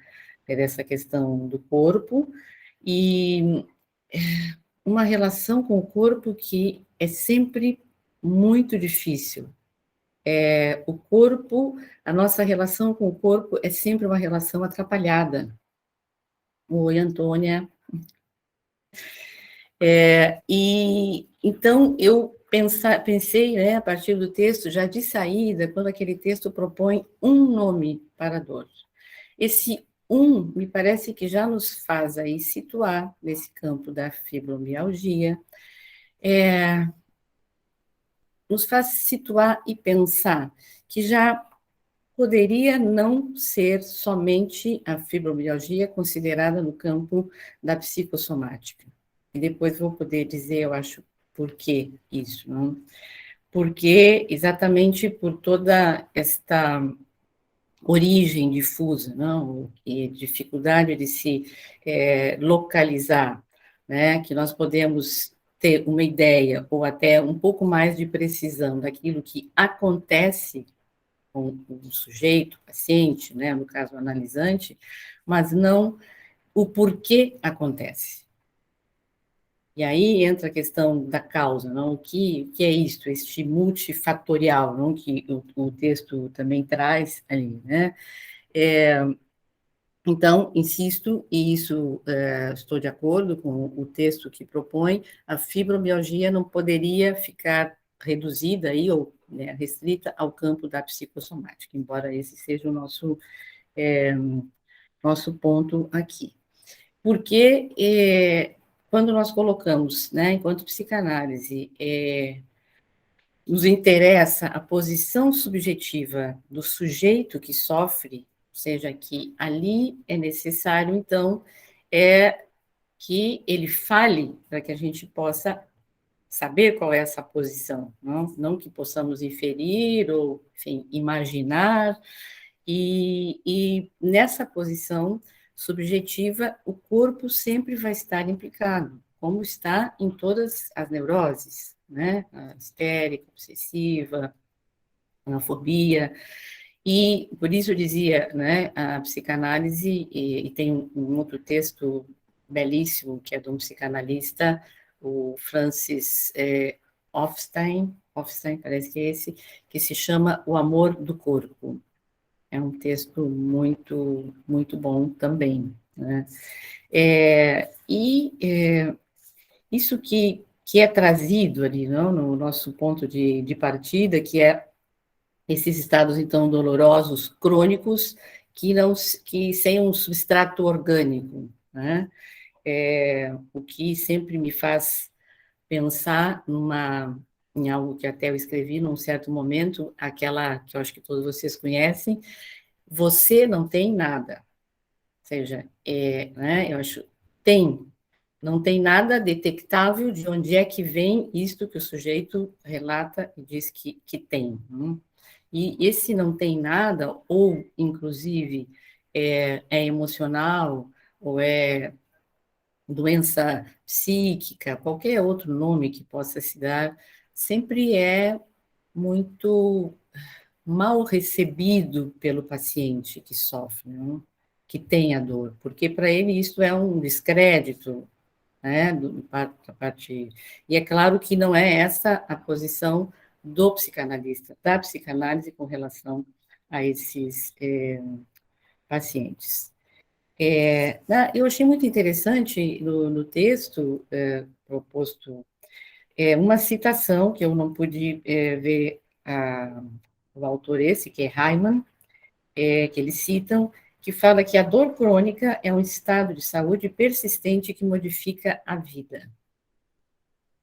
dessa questão do corpo, e uma relação com o corpo que é sempre muito difícil. O corpo, a nossa relação com o corpo é sempre uma relação atrapalhada. Oi, Antônia. E então eu pensei, né, a partir do texto, já de saída, quando aquele texto propõe um nome para a dor. Esse me parece que já nos faz aí situar nesse campo da fibromialgia, nos faz situar e pensar que já poderia não ser somente a fibromialgia considerada no campo da psicossomática. E depois vou poder dizer, eu acho, por que isso, não? Porque exatamente por toda esta origem difusa, não? E dificuldade de se localizar, né? Que nós podemos ter uma ideia ou até um pouco mais de precisão daquilo que acontece com o sujeito, o paciente, né? No caso, o analisante, mas não o porquê acontece. E aí entra a questão da causa, não? O que é isto, este multifatorial, não? Que o texto também traz ali, né? Então, insisto, e isso estou de acordo com o texto que propõe, a fibromialgia não poderia ficar reduzida aí, ou né, restrita ao campo da psicossomática, embora esse seja o nosso ponto aqui. Porque quando nós colocamos, né, enquanto psicanálise, nos interessa a posição subjetiva do sujeito que sofre, ou seja, que ali é necessário, então, que ele fale para que a gente possa saber qual é essa posição, não que possamos inferir ou, enfim, imaginar, e nessa posição subjetiva, o corpo sempre vai estar implicado, como está em todas as neuroses, né? A histérica, obsessiva, a fobia, e por isso eu dizia, né, a psicanálise, e tem um outro texto belíssimo, que é de um psicanalista, o Francis Hofstein, parece que é esse, que se chama O Amor do Corpo. É um texto muito, muito bom também, né? Isso que é trazido ali, não, no nosso ponto de partida, que é esses estados, então, dolorosos, crônicos, que sem um substrato orgânico, né? O que sempre me faz pensar em algo que até eu escrevi num certo momento, aquela que eu acho que todos vocês conhecem, você não tem nada. Ou seja, né, eu acho, não tem nada detectável de onde é que vem isto que o sujeito relata e diz que tem. E esse não tem nada, ou, inclusive, é emocional, ou é doença psíquica, qualquer outro nome que possa se dar, sempre é muito mal recebido pelo paciente que sofre, não? Que tem a dor, porque para ele isso é um descrédito, né, da parte... E é claro que não é essa a posição do psicanalista, da psicanálise com relação a esses pacientes. Eu achei muito interessante no texto proposto uma citação que eu não pude ver o autor esse, que é Hyman, que eles citam, que fala que a dor crônica é um estado de saúde persistente que modifica a vida.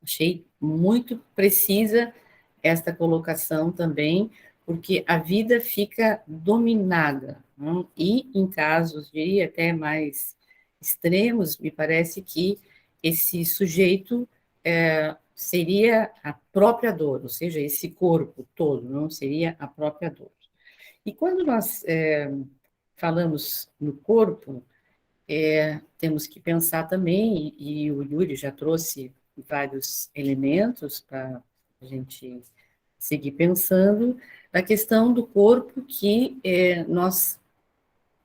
Achei muito precisa esta colocação também, porque a vida fica dominada, não? E em casos, diria até mais extremos, me parece que esse sujeito seria a própria dor, ou seja, esse corpo todo, não seria a própria dor. E quando nós falamos no corpo, temos que pensar também, e o Yuri já trouxe vários elementos para a gente seguir pensando, na questão do corpo que nós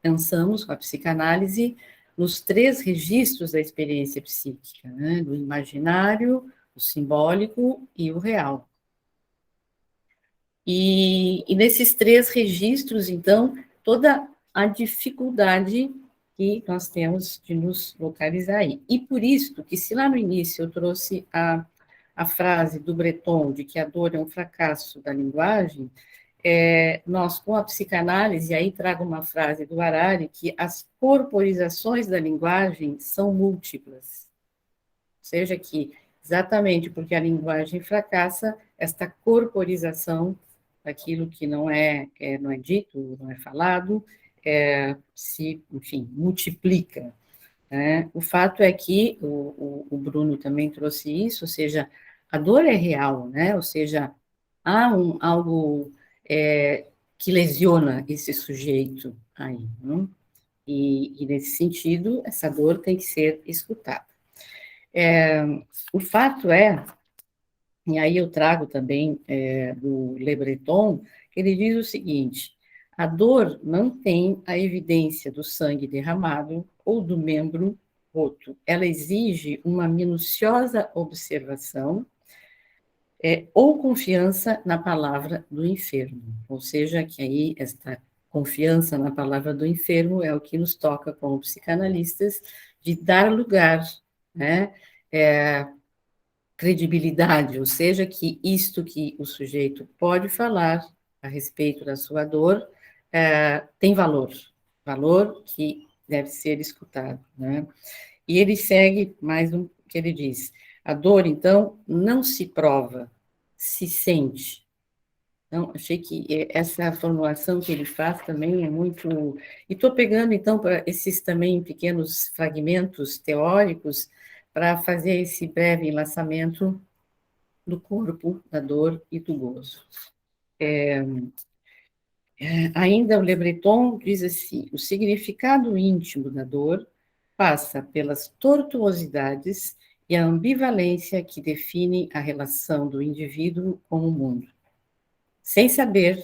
pensamos com a psicanálise nos 3 registros da experiência psíquica, né? Do imaginário, o simbólico e o real. E nesses 3 registros, então, toda a dificuldade que nós temos de nos localizar aí. E por isso que, se lá no início eu trouxe a frase do Breton de que a dor é um fracasso da linguagem, nós, com a psicanálise, aí trago uma frase do Harari, que as corporizações da linguagem são múltiplas. Ou seja, que exatamente porque a linguagem fracassa, esta corporização daquilo que não é dito, não é falado, se, enfim, multiplica. Né? O fato é que o Bruno também trouxe isso, ou seja, a dor é real, né? Ou seja, há algo que lesiona esse sujeito aí, não? E nesse sentido, essa dor tem que ser escutada. O fato é, e aí eu trago também do Le Breton, que ele diz o seguinte: a dor não tem a evidência do sangue derramado ou do membro roto. Ela exige uma minuciosa observação ou confiança na palavra do enfermo. Ou seja, que aí esta confiança na palavra do enfermo é o que nos toca como psicanalistas, de dar lugar, né, credibilidade, ou seja, que isto que o sujeito pode falar a respeito da sua dor tem valor, valor que deve ser escutado, né? E ele segue mais um que ele diz: a dor, então, não se prova, se sente. Então, achei que essa formulação que ele faz também é muito... E estou pegando, então, para esses também pequenos fragmentos teóricos para fazer esse breve enlaçamento do corpo, da dor e do gozo. Ainda o Le Breton diz assim: o significado íntimo da dor passa pelas tortuosidades e a ambivalência que define a relação do indivíduo com o mundo. Sem saber,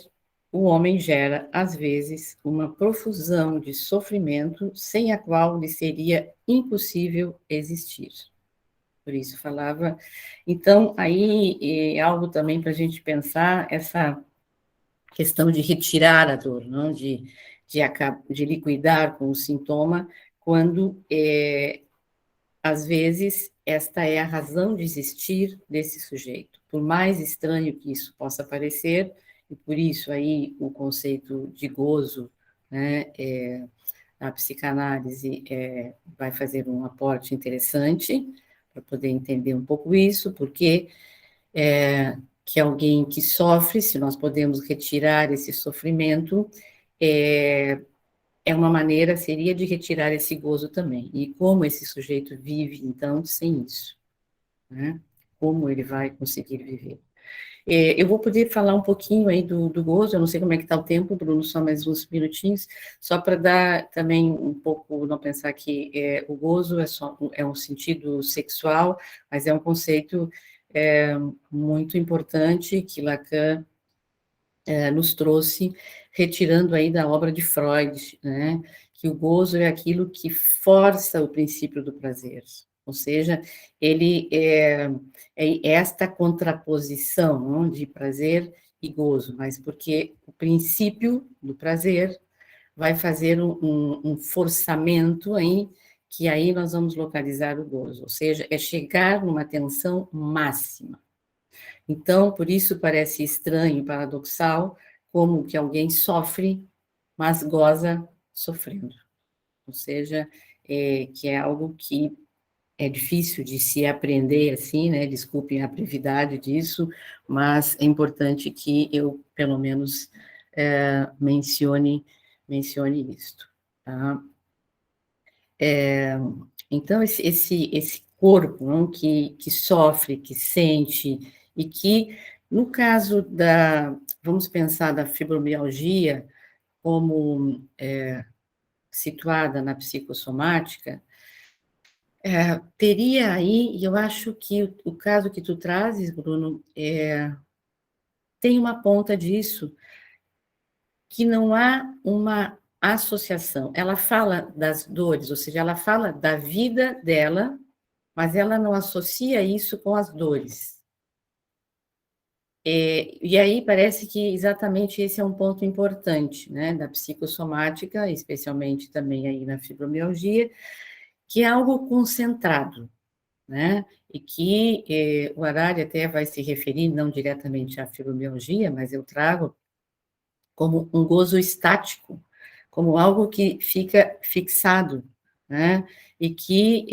o homem gera, às vezes, uma profusão de sofrimento sem a qual lhe seria impossível existir. Por isso falava. Então, aí é algo também para a gente pensar essa questão de retirar a dor, não? De liquidar com o sintoma, quando, às vezes, esta é a razão de existir desse sujeito. Por mais estranho que isso possa parecer, e por isso aí o conceito de gozo, né, a psicanálise vai fazer um aporte interessante para poder entender um pouco isso, porque que alguém que sofre, se nós podemos retirar esse sofrimento, uma maneira, seria de retirar esse gozo também. E como esse sujeito vive, então, sem isso? Né? Como ele vai conseguir viver? Eu vou poder falar um pouquinho aí do gozo, eu não sei como é que está o tempo, Bruno, só mais uns minutinhos, só para dar também um pouco, não pensar que o gozo é um sentido sexual, mas é um conceito muito importante que Lacan nos trouxe, retirando aí da obra de Freud, né, que o gozo é aquilo que força o princípio do prazer, ou seja, ele é esta contraposição, não, de prazer e gozo, mas porque o princípio do prazer vai fazer um forçamento aí, que aí nós vamos localizar o gozo, ou seja, é chegar numa tensão máxima. Então, por isso parece estranho, paradoxal, como que alguém sofre, mas goza sofrendo. Ou seja, que é algo que é difícil de se aprender assim, né? Desculpem a brevidade disso, mas é importante que eu, pelo menos, mencione isto, tá? Então, esse corpo, não, que sofre, que sente, e que, no caso vamos pensar da fibromialgia como situada na psicossomática, teria aí, e eu acho que o caso que tu trazes, Bruno, tem uma ponta disso, que não há uma associação. Ela fala das dores, ou seja, ela fala da vida dela, mas ela não associa isso com as dores. E aí parece que exatamente esse é um ponto importante, né, da psicossomática, especialmente também aí na fibromialgia, que é algo concentrado, né, e que o Harari até vai se referir, não diretamente à fibromialgia, mas eu trago como um gozo estático, como algo que fica fixado, né, e que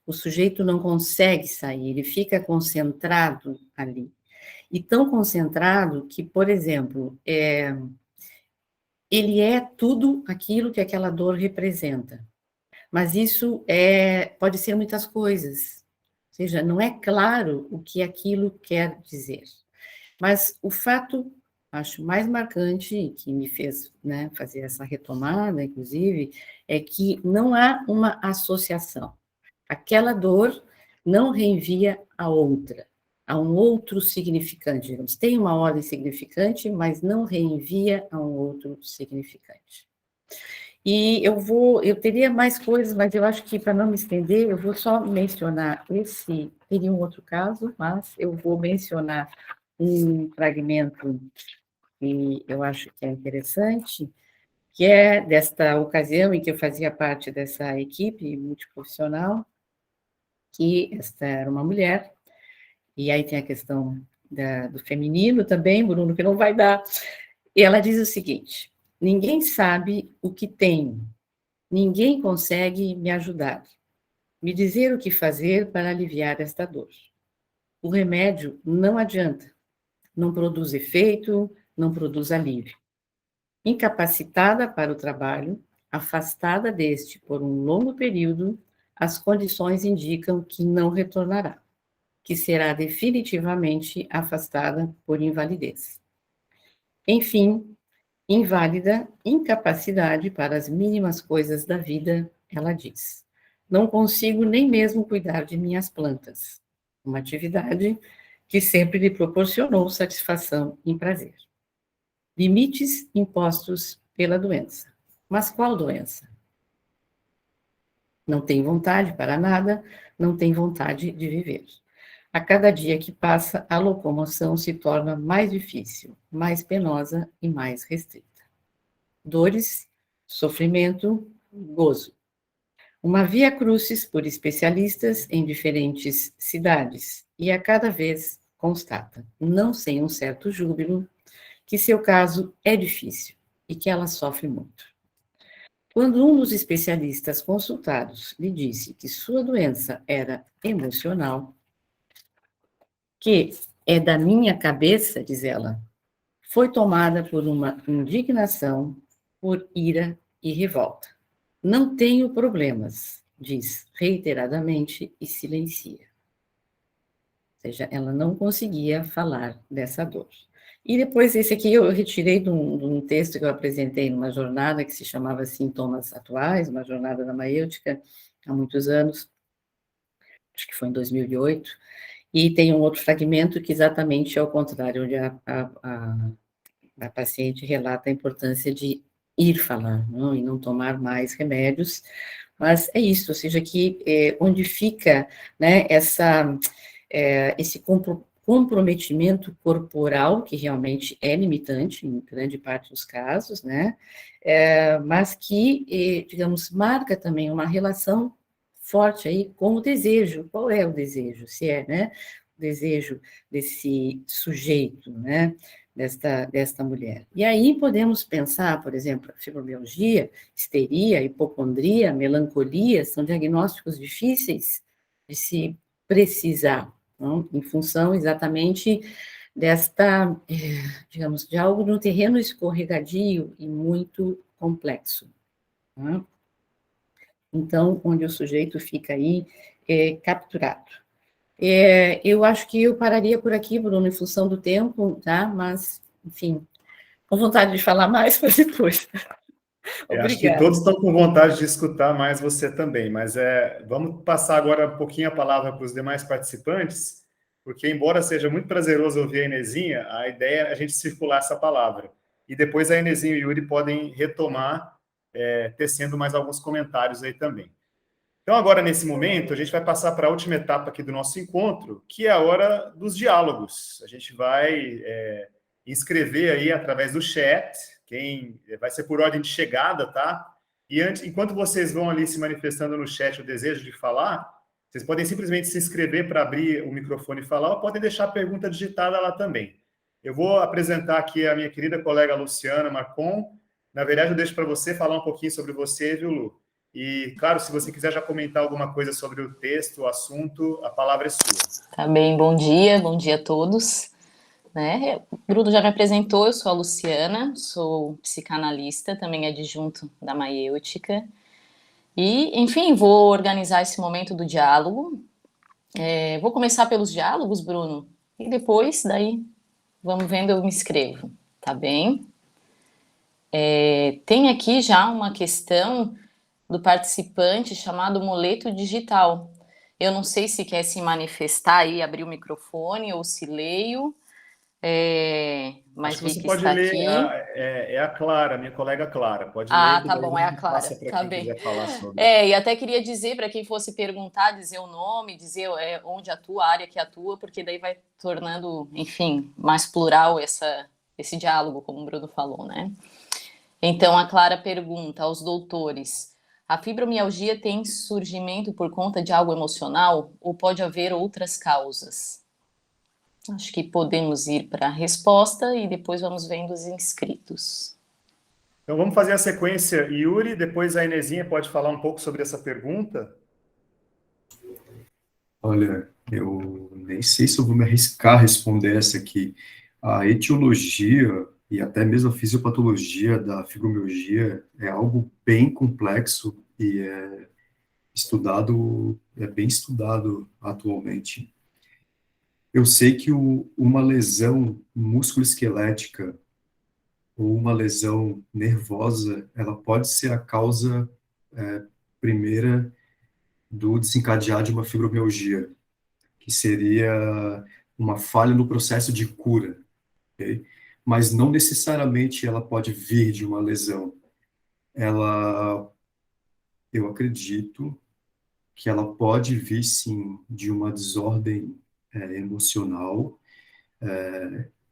o sujeito não consegue sair, ele fica concentrado ali. E tão concentrado que, por exemplo, ele é tudo aquilo que aquela dor representa. Mas isso pode ser muitas coisas. Ou seja, não é claro o que aquilo quer dizer. Mas o fato, acho mais marcante, e que me fez, né, fazer essa retomada, inclusive, é que não há uma associação. Aquela dor não reenvia a outra, a um outro significante, digamos. Tem uma ordem significante, mas não reenvia a um outro significante. E eu teria mais coisas, mas eu acho que para não me estender, eu vou só mencionar teria um outro caso, mas eu vou mencionar um fragmento que eu acho que é interessante, que é desta ocasião em que eu fazia parte dessa equipe multiprofissional, que esta era uma mulher, e aí tem a questão do feminino também, Bruno, que não vai dar. E ela diz o seguinte: ninguém sabe o que tenho, ninguém consegue me ajudar, me dizer o que fazer para aliviar esta dor. O remédio não adianta, não produz efeito, não produz alívio. Incapacitada para o trabalho, afastada deste por um longo período, as condições indicam que não retornará, que será definitivamente afastada por invalidez. Enfim, inválida, incapacidade para as mínimas coisas da vida, ela diz. Não consigo nem mesmo cuidar de minhas plantas, uma atividade que sempre lhe proporcionou satisfação e prazer. Limites impostos pela doença. Mas qual doença? Não tem vontade para nada, não tem vontade de viver. A cada dia que passa, a locomoção se torna mais difícil, mais penosa e mais restrita. Dores, sofrimento, gozo. Uma via crucis por especialistas em diferentes cidades, e a cada vez constata, não sem um certo júbilo, que seu caso é difícil e que ela sofre muito. Quando um dos especialistas consultados lhe disse que sua doença era emocional, que é da minha cabeça, diz ela, foi tomada por uma indignação, por ira e revolta. Não tenho problemas, diz reiteradamente e silencia. Ou seja, ela não conseguia falar dessa dor. E depois, esse aqui eu retirei de um texto que eu apresentei numa jornada que se chamava Sintomas Atuais, uma jornada da Maêutica, há muitos anos, acho que foi em 2008, e tem um outro fragmento que exatamente é o contrário, onde a paciente relata a importância de ir falar, não, e não tomar mais remédios, mas é isso, ou seja, que onde fica, né, esse comprometimento corporal, que realmente é limitante em grande parte dos casos, né, mas que, digamos, marca também uma relação forte aí com o desejo. Qual é o desejo? Se é, né, o desejo desse sujeito, né, desta mulher. E aí podemos pensar, por exemplo, a fibromialgia, histeria, hipocondria, melancolia, são diagnósticos difíceis de se precisar, não? Em função exatamente desta, digamos, de algo no terreno escorregadio e muito complexo, né? Então, onde o sujeito fica aí capturado. Eu acho que eu pararia por aqui, Bruno, em função do tempo, tá? Mas, enfim, com vontade de falar mais, mas depois. Acho que Obrigada. todos estão com vontade de escutar mais você também, mas vamos passar agora um pouquinho a palavra para os demais participantes, porque embora seja muito prazeroso ouvir a Inezinha, a ideia é a gente circular essa palavra. E depois a Inezinha e o Yuri podem retomar, tecendo mais alguns comentários aí também. Então, agora, nesse momento, a gente vai passar para a última etapa aqui do nosso encontro, que é a hora dos diálogos. A gente vai inscrever aí através do chat, quem vai ser por ordem de chegada, tá? E enquanto vocês vão ali se manifestando no chat o desejo de falar, vocês podem simplesmente se inscrever para abrir o microfone e falar, ou podem deixar a pergunta digitada lá também. Eu vou apresentar aqui a minha querida colega Luciana Marcon. Na verdade, eu deixo para você falar um pouquinho sobre você, viu, Lu? E, claro, se você quiser já comentar alguma coisa sobre o texto, o assunto, a palavra é sua. Tá bem, bom dia a todos. Né? O Bruno já me apresentou, eu sou a Luciana, sou psicanalista, também adjunto da Maiêutica. E, enfim, vou organizar esse momento do diálogo. Vou começar pelos diálogos, Bruno, e depois, daí, vamos vendo, eu me inscrevo, tá bem? Tem aqui já uma questão do participante chamado Moleto Digital. Eu não sei se quer se manifestar aí, abrir o microfone ou se leio, mas Acho que vi você que pode está ler, aqui. É a Clara, minha colega Clara. Pode ler, Ah, que tá daí bom, a é a gente Clara, passa para tá quem bem. quiser falar sobre. E até queria dizer para quem fosse perguntar, dizer o nome, dizer onde atua, a área que atua, porque daí vai tornando, enfim, mais plural esse diálogo, como o Bruno falou, né? Então, a Clara pergunta aos doutores: a fibromialgia tem surgimento por conta de algo emocional ou pode haver outras causas? Acho que podemos ir para a resposta e depois vamos vendo os inscritos. Então, vamos fazer a sequência. Yuri, depois a Inezinha pode falar um pouco sobre essa pergunta. Olha, eu nem sei se eu vou me arriscar a responder essa aqui. A etiologia e até mesmo a fisiopatologia da fibromialgia é algo bem complexo e é bem estudado atualmente. Eu sei que uma lesão musculoesquelética ou uma lesão nervosa, ela pode ser a causa primeira do desencadear de uma fibromialgia, que seria uma falha no processo de cura, ok? Mas não necessariamente ela pode vir de uma lesão. Eu acredito que ela pode vir, sim, de uma desordem emocional,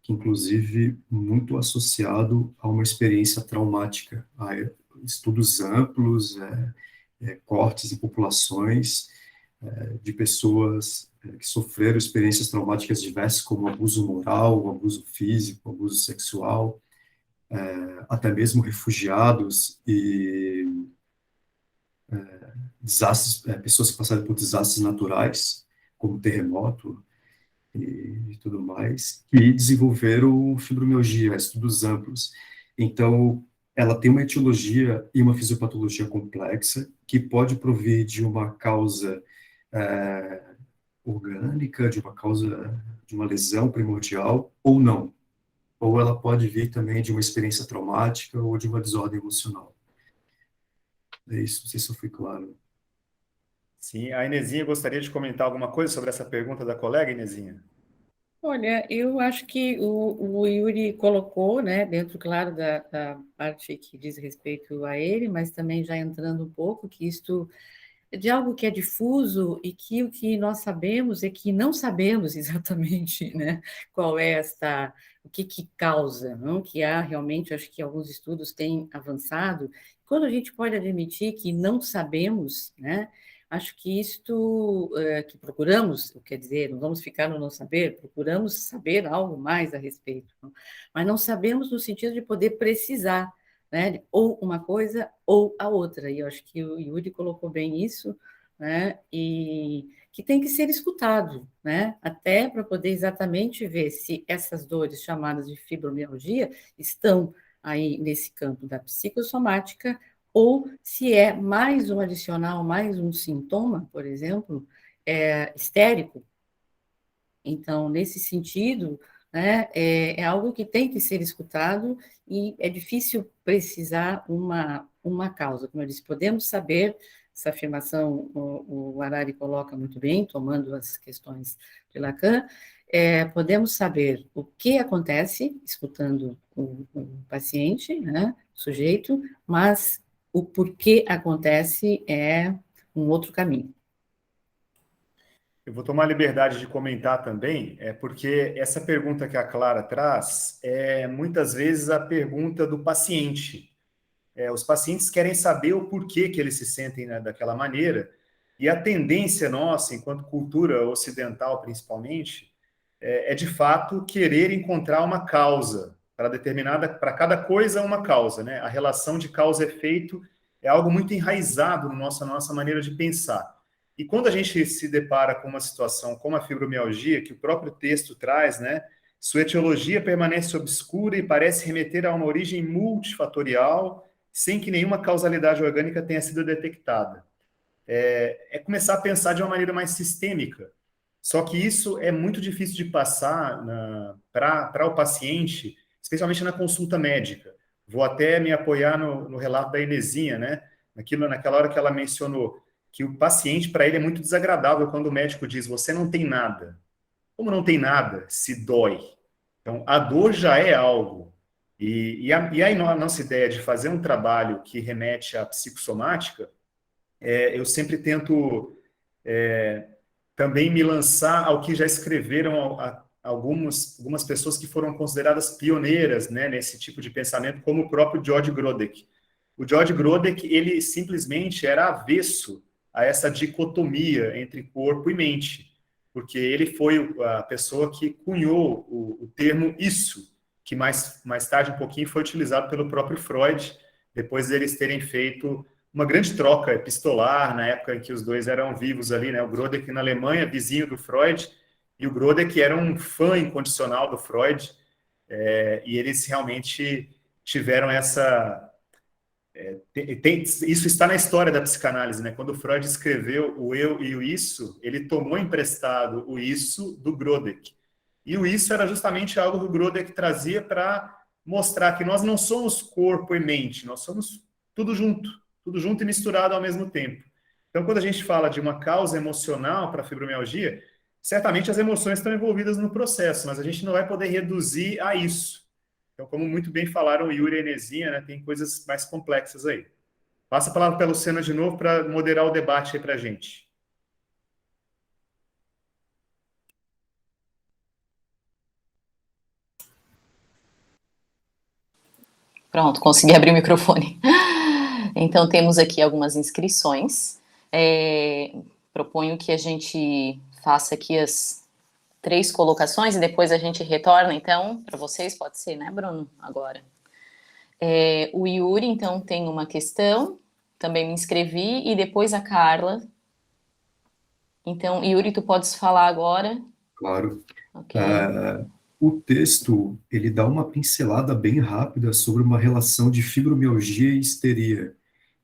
que inclusive muito associado a uma experiência traumática, a estudos amplos, cortes em populações de pessoas que sofreram experiências traumáticas diversas, como abuso moral, abuso físico, abuso sexual, até mesmo refugiados e desastres, pessoas que passaram por desastres naturais, como terremoto e tudo mais, que desenvolveram fibromialgia, estudos amplos. Então, ela tem uma etiologia e uma fisiopatologia complexa, que pode provir de uma causa orgânica, de uma causa, de uma lesão primordial, ou não. Ou ela pode vir também de uma experiência traumática ou de uma desordem emocional. É isso, não sei se eu fui claro. Sim, a Inezinha gostaria de comentar alguma coisa sobre essa pergunta da colega, Inezinha? Olha, eu acho que o Yuri colocou, né, dentro, claro, da parte que diz respeito a ele, mas também já entrando um pouco, que isto é de algo que é difuso e que o que nós sabemos é que não sabemos exatamente, né, qual é o que causa, não? Que há realmente, acho que alguns estudos têm avançado. Quando a gente pode admitir que não sabemos, né, acho que isto que procuramos, quer dizer, não vamos ficar no não saber, procuramos saber algo mais a respeito, não? Mas não sabemos no sentido de poder precisar, né? Ou uma coisa ou a outra. E eu acho que o Yuri colocou bem isso, né? E que tem que ser escutado, né? Até para poder exatamente ver se essas dores chamadas de fibromialgia estão aí nesse campo da psicossomática ou se é mais um adicional, mais um sintoma, por exemplo, histérico. Então, nesse sentido, né, é algo que tem que ser escutado e é difícil precisar uma causa. Como eu disse, podemos saber, essa afirmação o Harari coloca muito bem, tomando as questões de Lacan, podemos saber o que acontece, escutando o paciente, né, o sujeito, mas o porquê acontece é um outro caminho. Eu vou tomar a liberdade de comentar também, porque essa pergunta que a Clara traz é muitas vezes a pergunta do paciente. Os pacientes querem saber o porquê que eles se sentem, né, daquela maneira, e a tendência nossa, enquanto cultura ocidental principalmente, é de fato querer encontrar uma causa para cada coisa uma causa, né? A relação de causa e efeito é algo muito enraizado na nossa maneira de pensar. E quando a gente se depara com uma situação como a fibromialgia, que o próprio texto traz, né? Sua etiologia permanece obscura e parece remeter a uma origem multifatorial, sem que nenhuma causalidade orgânica tenha sido detectada. É começar a pensar de uma maneira mais sistêmica. Só que isso é muito difícil de passar para o paciente, especialmente na consulta médica. Vou até me apoiar no relato da Inesinha, né? Naquela hora que ela mencionou que o paciente, para ele, é muito desagradável quando o médico diz: você não tem nada. Como não tem nada, se dói. Então, a dor já é algo. A nossa ideia de fazer um trabalho que remete à psicossomática, eu sempre tento também me lançar ao que já escreveram algumas pessoas que foram consideradas pioneiras, né, nesse tipo de pensamento, como o próprio George Grodek. O George Grodek, ele simplesmente era avesso a essa dicotomia entre corpo e mente, porque ele foi a pessoa que cunhou o termo isso, que mais tarde um pouquinho foi utilizado pelo próprio Freud, depois deles terem feito uma grande troca epistolar na época em que os dois eram vivos ali, né? O Grodek na Alemanha, vizinho do Freud, e o Grodek era um fã incondicional do Freud, e eles realmente tiveram isso está na história da psicanálise, né? Quando o Freud escreveu o eu e o isso, ele tomou emprestado o isso do Grodek. E o isso era justamente algo que o Grodek trazia para mostrar que nós não somos corpo e mente, nós somos tudo junto e misturado ao mesmo tempo. Então, quando a gente fala de uma causa emocional para a fibromialgia, certamente as emoções estão envolvidas no processo, mas a gente não vai poder reduzir a isso. Então, como muito bem falaram o Yuri e a Inesinha, né, tem coisas mais complexas aí. Passa a palavra para a Luciana de novo para moderar o debate aí para a gente. Pronto, consegui abrir o microfone. Então, temos aqui algumas inscrições. Proponho que a gente faça aqui as 3 colocações e depois a gente retorna, então, para vocês, pode ser, né, Bruno? Agora. O Yuri, então, tem uma questão, também me inscrevi, e depois a Carla. Então, Yuri, tu podes falar agora? Claro. Ok. O texto, ele dá uma pincelada bem rápida sobre uma relação de fibromialgia e histeria.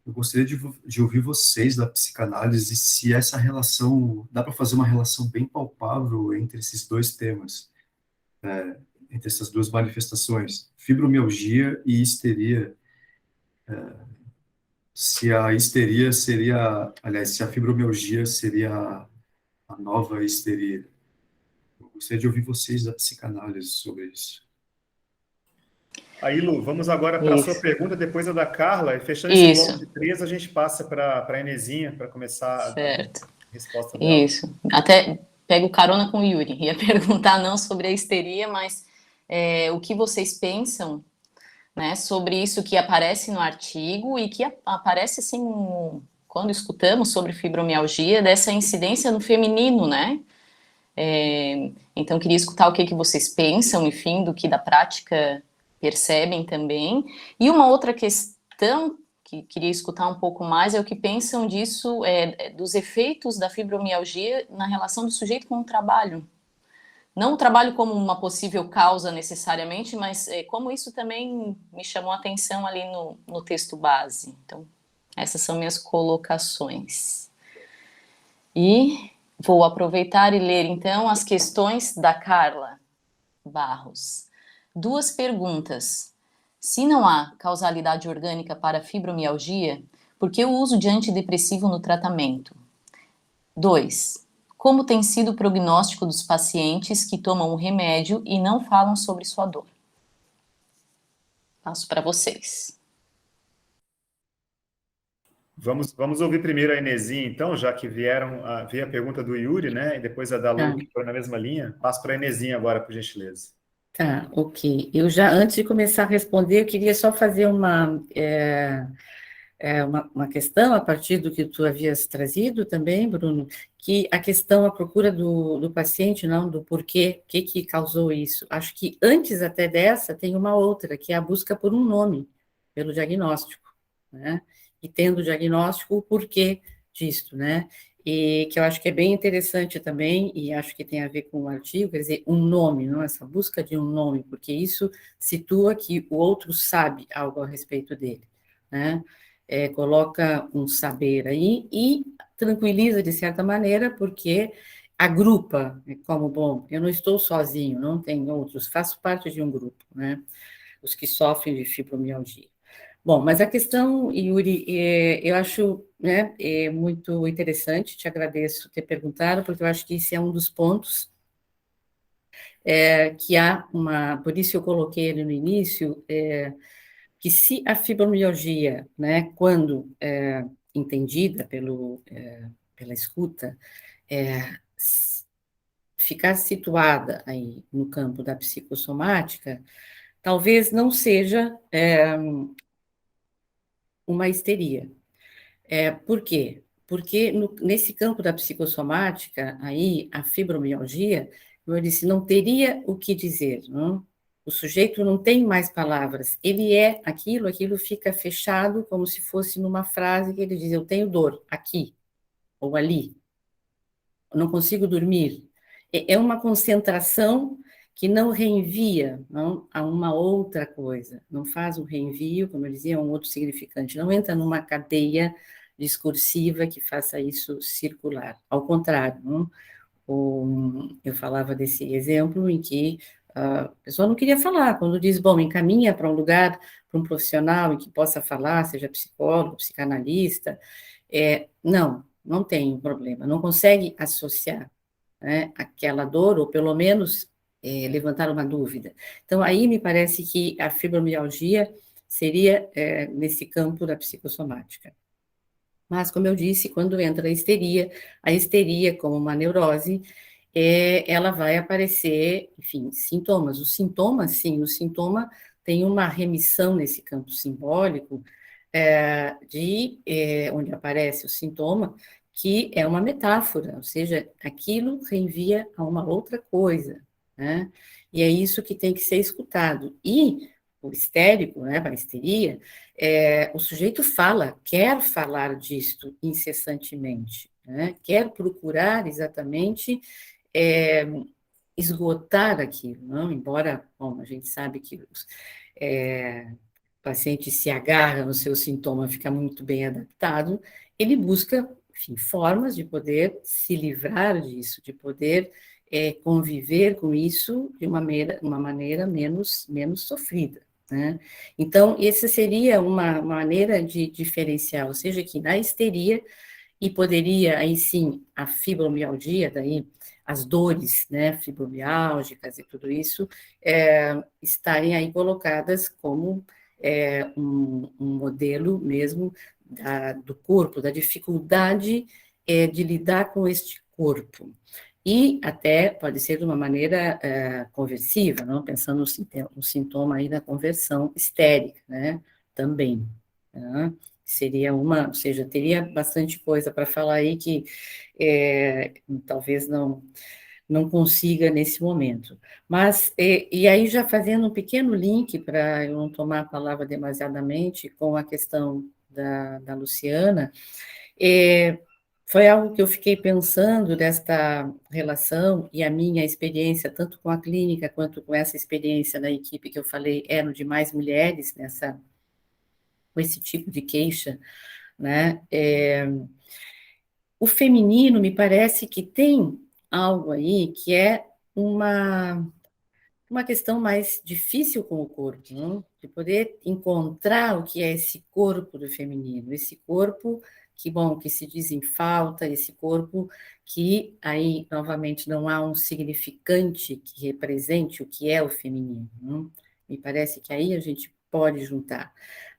Eu gostaria de ouvir vocês da psicanálise se essa relação, dá para fazer uma relação bem palpável entre esses dois temas, entre essas duas manifestações, fibromialgia e histeria. Se a histeria seria, aliás, se a fibromialgia seria a nova histeria. Eu gostaria de ouvir vocês da psicanálise sobre isso. Aí, Lu, vamos agora para a sua Isso. pergunta, depois a da Carla, e fechando esse bloco Isso, de três, a gente passa para a Inesinha, para começar a certo. resposta dela. Isso. Até pego carona com o Yuri. Ia perguntar não sobre a histeria, mas o que vocês pensam, né, sobre isso que aparece no artigo e que aparece assim quando escutamos sobre fibromialgia, dessa incidência no feminino, né? Então, queria escutar o que vocês pensam, enfim, do que da prática percebem também. E uma outra questão que queria escutar um pouco mais é o que pensam disso, dos efeitos da fibromialgia na relação do sujeito com o trabalho. Não o trabalho como uma possível causa necessariamente, mas como isso também me chamou a atenção ali no texto base. Então, essas são minhas colocações. E vou aproveitar e ler, então, as questões da Carla Barros. 2 perguntas. Se não há causalidade orgânica para a fibromialgia, por que o uso de antidepressivo no tratamento? 2. Como tem sido o prognóstico dos pacientes que tomam o remédio e não falam sobre sua dor? Passo para vocês. Vamos ouvir primeiro a Inesinha, então, já que veio a pergunta do Yuri, né? E depois a da Lu, que foi na mesma linha. Passo para a Inesinha agora, por gentileza. Tá, ok. Eu já, antes de começar a responder, eu queria só fazer uma questão a partir do que tu havias trazido também, Bruno, que a questão, a procura do paciente, não, do porquê, o que causou isso. Acho que antes até dessa tem uma outra, que é a busca por um nome, pelo diagnóstico, né? E tendo o diagnóstico, o porquê disso, né? E que eu acho que é bem interessante também, e acho que tem a ver com o artigo, quer dizer, um nome, não? Essa busca de um nome, porque isso situa que o outro sabe algo a respeito dele, né? Coloca um saber aí e tranquiliza de certa maneira, porque agrupa, como, bom, eu não estou sozinho, não tem outros, faço parte de um grupo, né? Os que sofrem de fibromialgia. Bom, mas a questão, Yuri, eu acho, né, muito interessante, te agradeço ter perguntado, porque eu acho que esse é um dos pontos que há por isso eu coloquei ele no início, que se a fibromialgia, né, quando entendida pela escuta, ficar situada aí no campo da psicossomática, talvez não seja uma histeria. Por quê? Porque nesse campo da psicossomática, aí, a fibromialgia, como eu disse, não teria o que dizer, não? O sujeito não tem mais palavras, ele é aquilo fica fechado como se fosse numa frase que ele diz, eu tenho dor aqui, ou ali, eu não consigo dormir. É uma concentração que não reenvia, não, a uma outra coisa, não faz um reenvio, como eu dizia, um outro significante, não entra numa cadeia discursiva que faça isso circular, ao contrário, não? Eu falava desse exemplo em que a pessoa não queria falar, quando diz, bom, encaminha para um lugar, para um profissional em que possa falar, seja psicólogo, psicanalista, não tem problema, não consegue associar, né, aquela dor, ou pelo menos levantar uma dúvida. Então, aí me parece que a fibromialgia seria nesse campo da psicossomática. Mas, como eu disse, quando entra a histeria como uma neurose, ela vai aparecer, enfim, sintomas. Os sintomas, sim, o sintoma tem uma remissão nesse campo simbólico, onde aparece o sintoma, que é uma metáfora, ou seja, aquilo reenvia a uma outra coisa, né? E é isso que tem que ser escutado. E o histérico, né, a histeria, o sujeito quer falar disto incessantemente, né? Quer procurar exatamente esgotar aquilo, não? Embora, bom, a gente sabe que o paciente se agarra no seu sintoma, fica muito bem adaptado, ele busca, enfim, formas de poder se livrar disso, de poder conviver com isso de uma maneira menos sofrida, né? Então, essa seria uma maneira de diferenciar, ou seja, que na histeria e poderia, aí sim, a fibromialgia, daí as dores, né, fibromiálgicas e tudo isso, estarem aí colocadas como um modelo mesmo do corpo, da dificuldade de lidar com este corpo. E até pode ser de uma maneira conversiva, não? Pensando no sintoma aí da conversão histérica, né? Também. Né? Seria ou seja, teria bastante coisa para falar aí que talvez não consiga nesse momento. Mas, e aí já fazendo um pequeno link, para eu não tomar a palavra demasiadamente, com a questão da Luciana, foi algo que eu fiquei pensando desta relação, e a minha experiência, tanto com a clínica, quanto com essa experiência na equipe que eu falei, eram de mais mulheres com esse tipo de queixa, né? O feminino me parece que tem algo aí que é uma questão mais difícil com o corpo, não? De poder encontrar o que é esse corpo do feminino, esse corpo que se diz em falta, esse corpo que aí, novamente, não há um significante que represente o que é o feminino, não? Me parece que aí a gente pode juntar.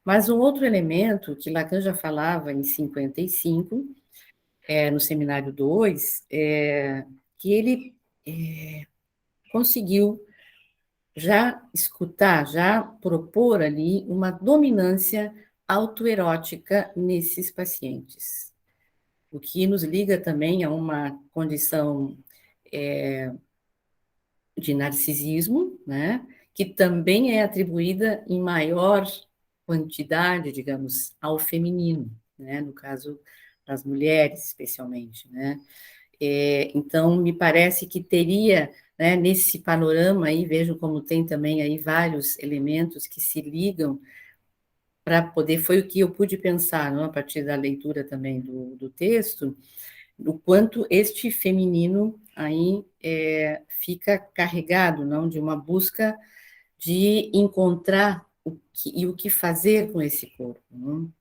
Mas um outro elemento que Lacan já falava em 55, no Seminário 2, que ele conseguiu já escutar, já propor ali uma dominância autoerótica nesses pacientes, o que nos liga também a uma condição de narcisismo, né, que também é atribuída em maior quantidade, digamos, ao feminino, né, no caso das mulheres, especialmente, né. Então, me parece que teria, né, nesse panorama aí, vejo como tem também aí vários elementos que se ligam para poder, foi o que eu pude pensar, não, a partir da leitura também do texto, o quanto este feminino aí fica carregado, não, de uma busca de encontrar o que fazer com esse corpo, não?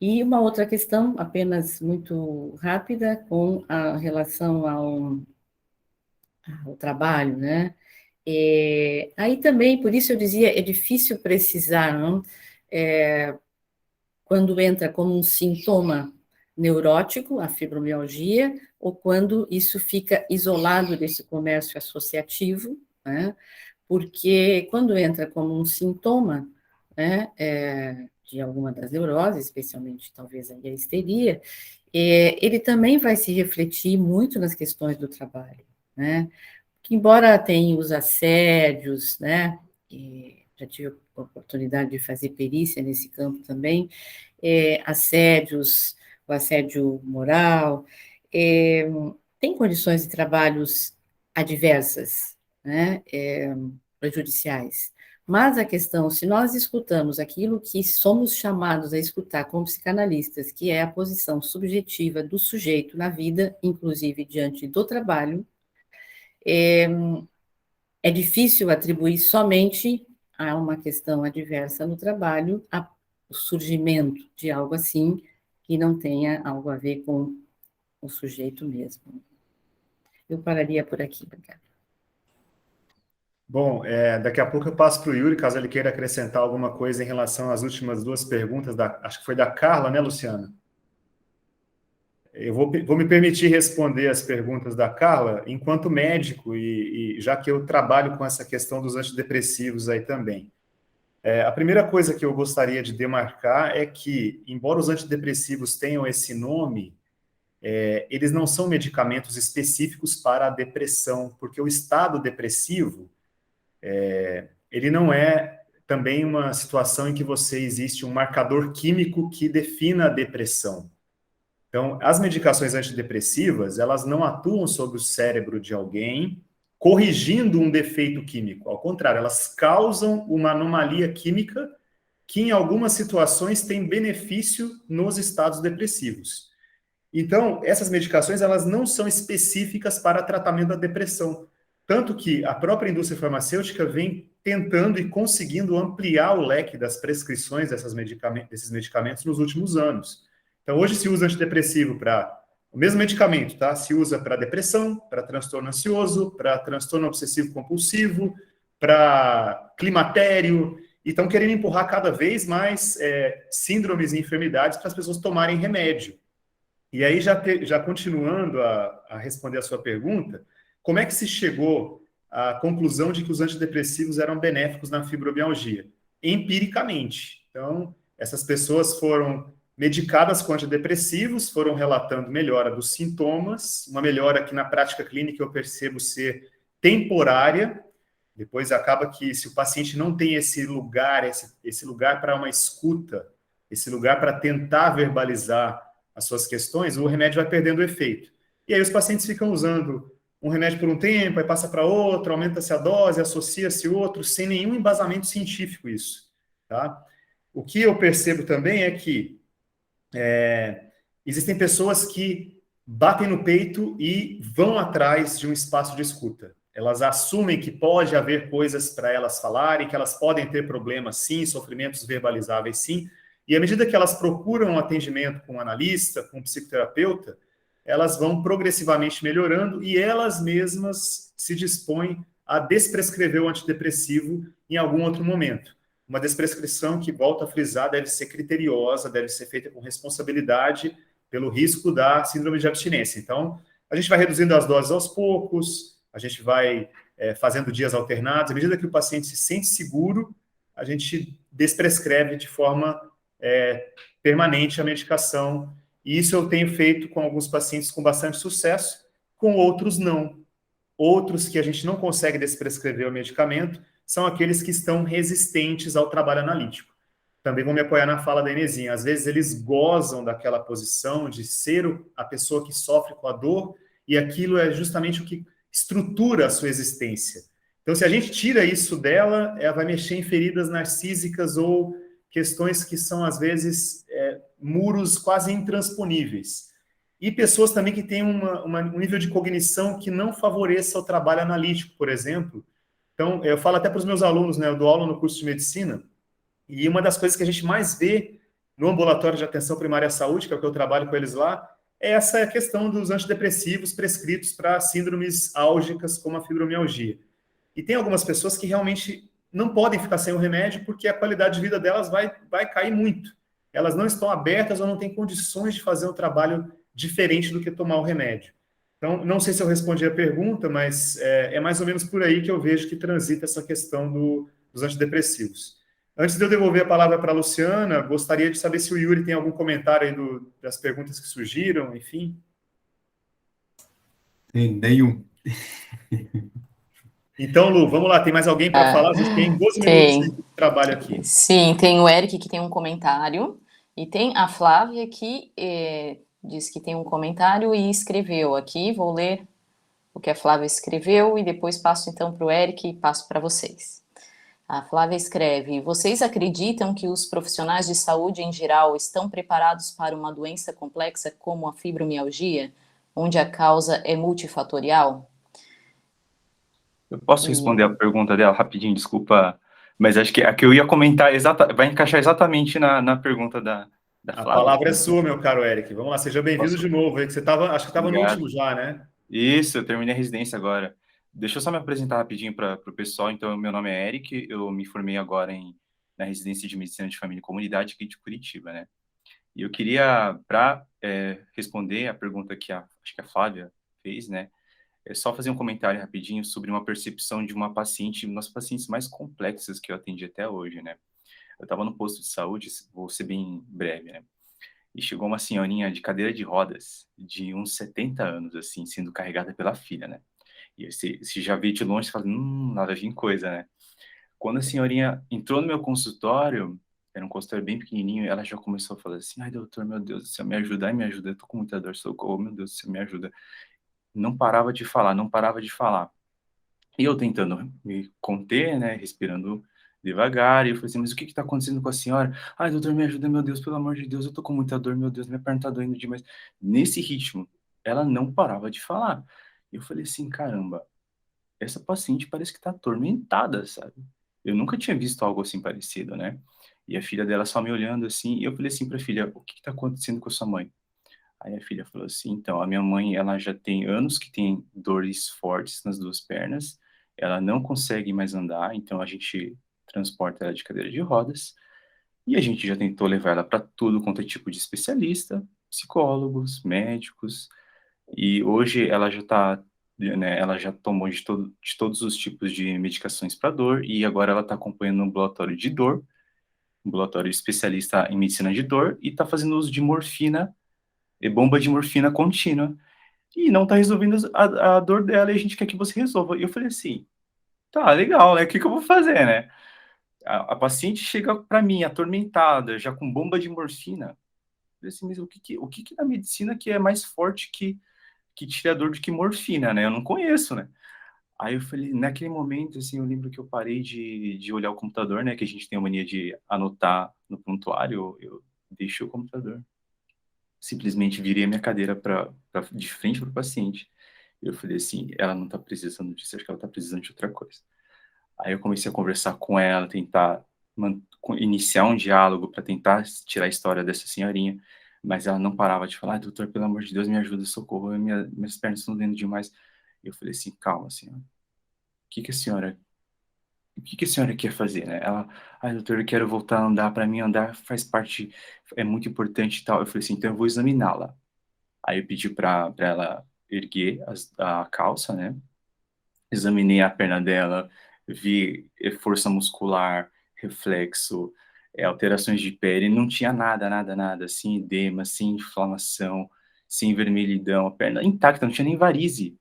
E uma outra questão, apenas muito rápida, com a relação ao trabalho, né? Aí também, por isso eu dizia, é difícil precisar, não? Quando entra como um sintoma neurótico, a fibromialgia, ou quando isso fica isolado desse comércio associativo, né? Porque quando entra como um sintoma, né, de alguma das neuroses, especialmente talvez a histeria, ele também vai se refletir muito nas questões do trabalho, né? Que embora tenha os assédios, né, já tive a oportunidade de fazer perícia nesse campo também, assédios, o assédio moral, tem condições de trabalhos adversas, né, prejudiciais. Mas a questão, se nós escutamos aquilo que somos chamados a escutar como psicanalistas, que é a posição subjetiva do sujeito na vida, inclusive diante do trabalho, é difícil atribuir somente a uma questão adversa no trabalho o surgimento de algo assim que não tenha algo a ver com o sujeito mesmo. Eu pararia por aqui, obrigada. Bom, daqui a pouco eu passo para o Yuri, caso ele queira acrescentar alguma coisa em relação às últimas duas perguntas, acho que foi da Carla, né, Luciana? Eu vou me permitir responder as perguntas da Carla enquanto médico, e já que eu trabalho com essa questão dos antidepressivos aí também. A primeira coisa que eu gostaria de demarcar é que, embora os antidepressivos tenham esse nome, eles não são medicamentos específicos para a depressão, porque o estado depressivo, ele não é também uma situação em que existe um marcador químico que defina a depressão. Então, as medicações antidepressivas, elas não atuam sobre o cérebro de alguém, corrigindo um defeito químico. Ao contrário, elas causam uma anomalia química que, em algumas situações, tem benefício nos estados depressivos. Então, essas medicações, elas não são específicas para tratamento da depressão. Tanto que a própria indústria farmacêutica vem tentando e conseguindo ampliar o leque das prescrições desses medicamentos nos últimos anos. Então, hoje se usa antidepressivo para o mesmo medicamento, tá? Se usa para depressão, para transtorno ansioso, para transtorno obsessivo compulsivo, para climatério, e estão querendo empurrar cada vez mais síndromes e enfermidades para as pessoas tomarem remédio. E aí, já continuando a responder a sua pergunta, como é que se chegou à conclusão de que os antidepressivos eram benéficos na fibromialgia? Empiricamente. Então, essas pessoas foram medicadas com antidepressivos, foram relatando melhora dos sintomas, uma melhora que na prática clínica eu percebo ser temporária. Depois acaba que, se o paciente não tem esse lugar para uma escuta, esse lugar para tentar verbalizar as suas questões, o remédio vai perdendo efeito. E aí os pacientes ficam usando um remédio por um tempo, aí passa para outro, aumenta-se a dose, associa-se outro, sem nenhum embasamento científico isso. Tá? O que eu percebo também é que existem pessoas que batem no peito e vão atrás de um espaço de escuta. Elas assumem que pode haver coisas para elas falarem, que elas podem ter problemas sim, sofrimentos verbalizáveis sim, e à medida que elas procuram um atendimento com um analista, com um psicoterapeuta, elas vão progressivamente melhorando e elas mesmas se dispõem a desprescrever o antidepressivo em algum outro momento. Uma desprescrição que, volto a frisar, deve ser criteriosa, deve ser feita com responsabilidade pelo risco da síndrome de abstinência. Então, a gente vai reduzindo as doses aos poucos, a gente vai fazendo dias alternados. À medida que o paciente se sente seguro, a gente desprescreve de forma permanente a medicação. E isso eu tenho feito com alguns pacientes com bastante sucesso, com outros não. Outros que a gente não consegue desprescrever o medicamento são aqueles que estão resistentes ao trabalho analítico. Também vou me apoiar na fala da Inesinha. Às vezes eles gozam daquela posição de ser a pessoa que sofre com a dor, e aquilo é justamente o que estrutura a sua existência. Então, se a gente tira isso dela, ela vai mexer em feridas narcísicas ou questões que são, às vezes, muros quase intransponíveis. E pessoas também que têm um nível de cognição que não favoreça o trabalho analítico, por exemplo. Então, eu falo até para os meus alunos, né? Eu dou aula no curso de medicina, e uma das coisas que a gente mais vê no ambulatório de atenção primária à saúde, que é o que eu trabalho com eles lá, é essa questão dos antidepressivos prescritos para síndromes álgicas, como a fibromialgia. E tem algumas pessoas que realmente não podem ficar sem o remédio porque a qualidade de vida delas vai cair muito. Elas não estão abertas ou não têm condições de fazer um trabalho diferente do que tomar o remédio. Então, não sei se eu respondi a pergunta, mas é mais ou menos por aí que eu vejo que transita essa questão dos antidepressivos. Antes de eu devolver a palavra para a Luciana, gostaria de saber se o Yuri tem algum comentário aí das perguntas que surgiram, enfim. Tem nenhum. Então, Lu, vamos lá, tem mais alguém para falar? A gente tem 12 minutos de trabalho aqui. Sim, tem o Eric que tem um comentário, e tem a Flávia que diz que tem um comentário e escreveu aqui. Vou ler o que a Flávia escreveu e depois passo então para o Eric e passo para vocês. A Flávia escreve: vocês acreditam que os profissionais de saúde em geral estão preparados para uma doença complexa como a fibromialgia, onde a causa é multifatorial? Eu posso responder a pergunta dela rapidinho, desculpa, mas acho que a que eu ia comentar vai encaixar exatamente na pergunta da Flávia. A palavra é sua, meu caro Eric. Vamos lá, seja bem-vindo de novo. Aí, que você acho que estava no último já, né? Isso, eu terminei a residência agora. Deixa eu só me apresentar rapidinho para o pessoal. Então, meu nome é Eric, eu me formei agora na residência de Medicina de Família e Comunidade aqui de Curitiba, né? E eu queria, para responder a pergunta que acho que a Flávia fez, né? É só fazer um comentário rapidinho sobre uma percepção de uma paciente, uma das pacientes mais complexas que eu atendi até hoje, né? Eu estava no posto de saúde, vou ser bem breve, né? E chegou uma senhorinha de cadeira de rodas, de uns 70 anos, assim, sendo carregada pela filha, né? E você já vê de longe e fala, nada de coisa, né? Quando a senhorinha entrou no meu consultório, era um consultório bem pequenininho, ela já começou a falar assim, ai, doutor, meu Deus do céu, me ajuda, ai, me ajuda, eu tô com muita dor, socorro, meu Deus do céu, me ajuda. Não parava de falar, não parava de falar. E eu tentando me conter, né, respirando devagar, e eu falei assim, mas o que está acontecendo com a senhora? Ai, doutor, me ajuda, meu Deus, pelo amor de Deus, eu tô com muita dor, meu Deus, minha perna tá doendo demais. Nesse ritmo, ela não parava de falar. E eu falei assim, caramba, essa paciente parece que tá atormentada, sabe? Eu nunca tinha visto algo assim parecido, né? E a filha dela só me olhando assim, e eu falei assim pra filha, o que que tá acontecendo com a sua mãe? Aí a filha falou assim, então, a minha mãe, ela já tem anos que tem dores fortes nas duas pernas, ela não consegue mais andar, então a gente transporta ela de cadeira de rodas, e a gente já tentou levar ela para tudo quanto é tipo de especialista, psicólogos, médicos, e hoje ela já tá, né, ela já tomou de todos os tipos de medicações para dor, e agora ela está acompanhando um ambulatório de dor, um ambulatório especialista em medicina de dor, e está fazendo uso de morfina, e bomba de morfina contínua, e não está resolvendo a dor dela, e a gente quer que você resolva. E eu falei assim, tá, legal, né, o que que eu vou fazer, né? A paciente chega para mim atormentada, já com bomba de morfina. Eu falei assim, mas o que que na medicina que é mais forte que tira dor do que morfina, né? Eu não conheço, né? Aí eu falei, naquele momento, assim, eu lembro que eu parei de olhar o computador, né? Que a gente tem a mania de anotar no prontuário, eu deixei o computador. Simplesmente virei a minha cadeira de frente para o paciente. E eu falei assim, ela não está precisando disso, acho que ela está precisando de outra coisa. Aí eu comecei a conversar com ela, tentar iniciar um diálogo para tentar tirar a história dessa senhorinha, mas ela não parava de falar, doutor, pelo amor de Deus, me ajuda, socorro, minhas pernas estão doendo demais. Eu falei assim, calma, senhora, que que a senhora, o que que a senhora quer fazer, né? Ela, doutor, eu quero voltar a andar, para mim andar faz parte, é muito importante e tal. Eu falei assim, então eu vou examiná-la. Aí eu pedi para ela erguer a calça, né? Examinei a perna dela, vi força muscular, reflexo, alterações de pele, não tinha nada, nada, nada, sem edema, sem inflamação, sem vermelhidão, a perna intacta, não tinha nem varize.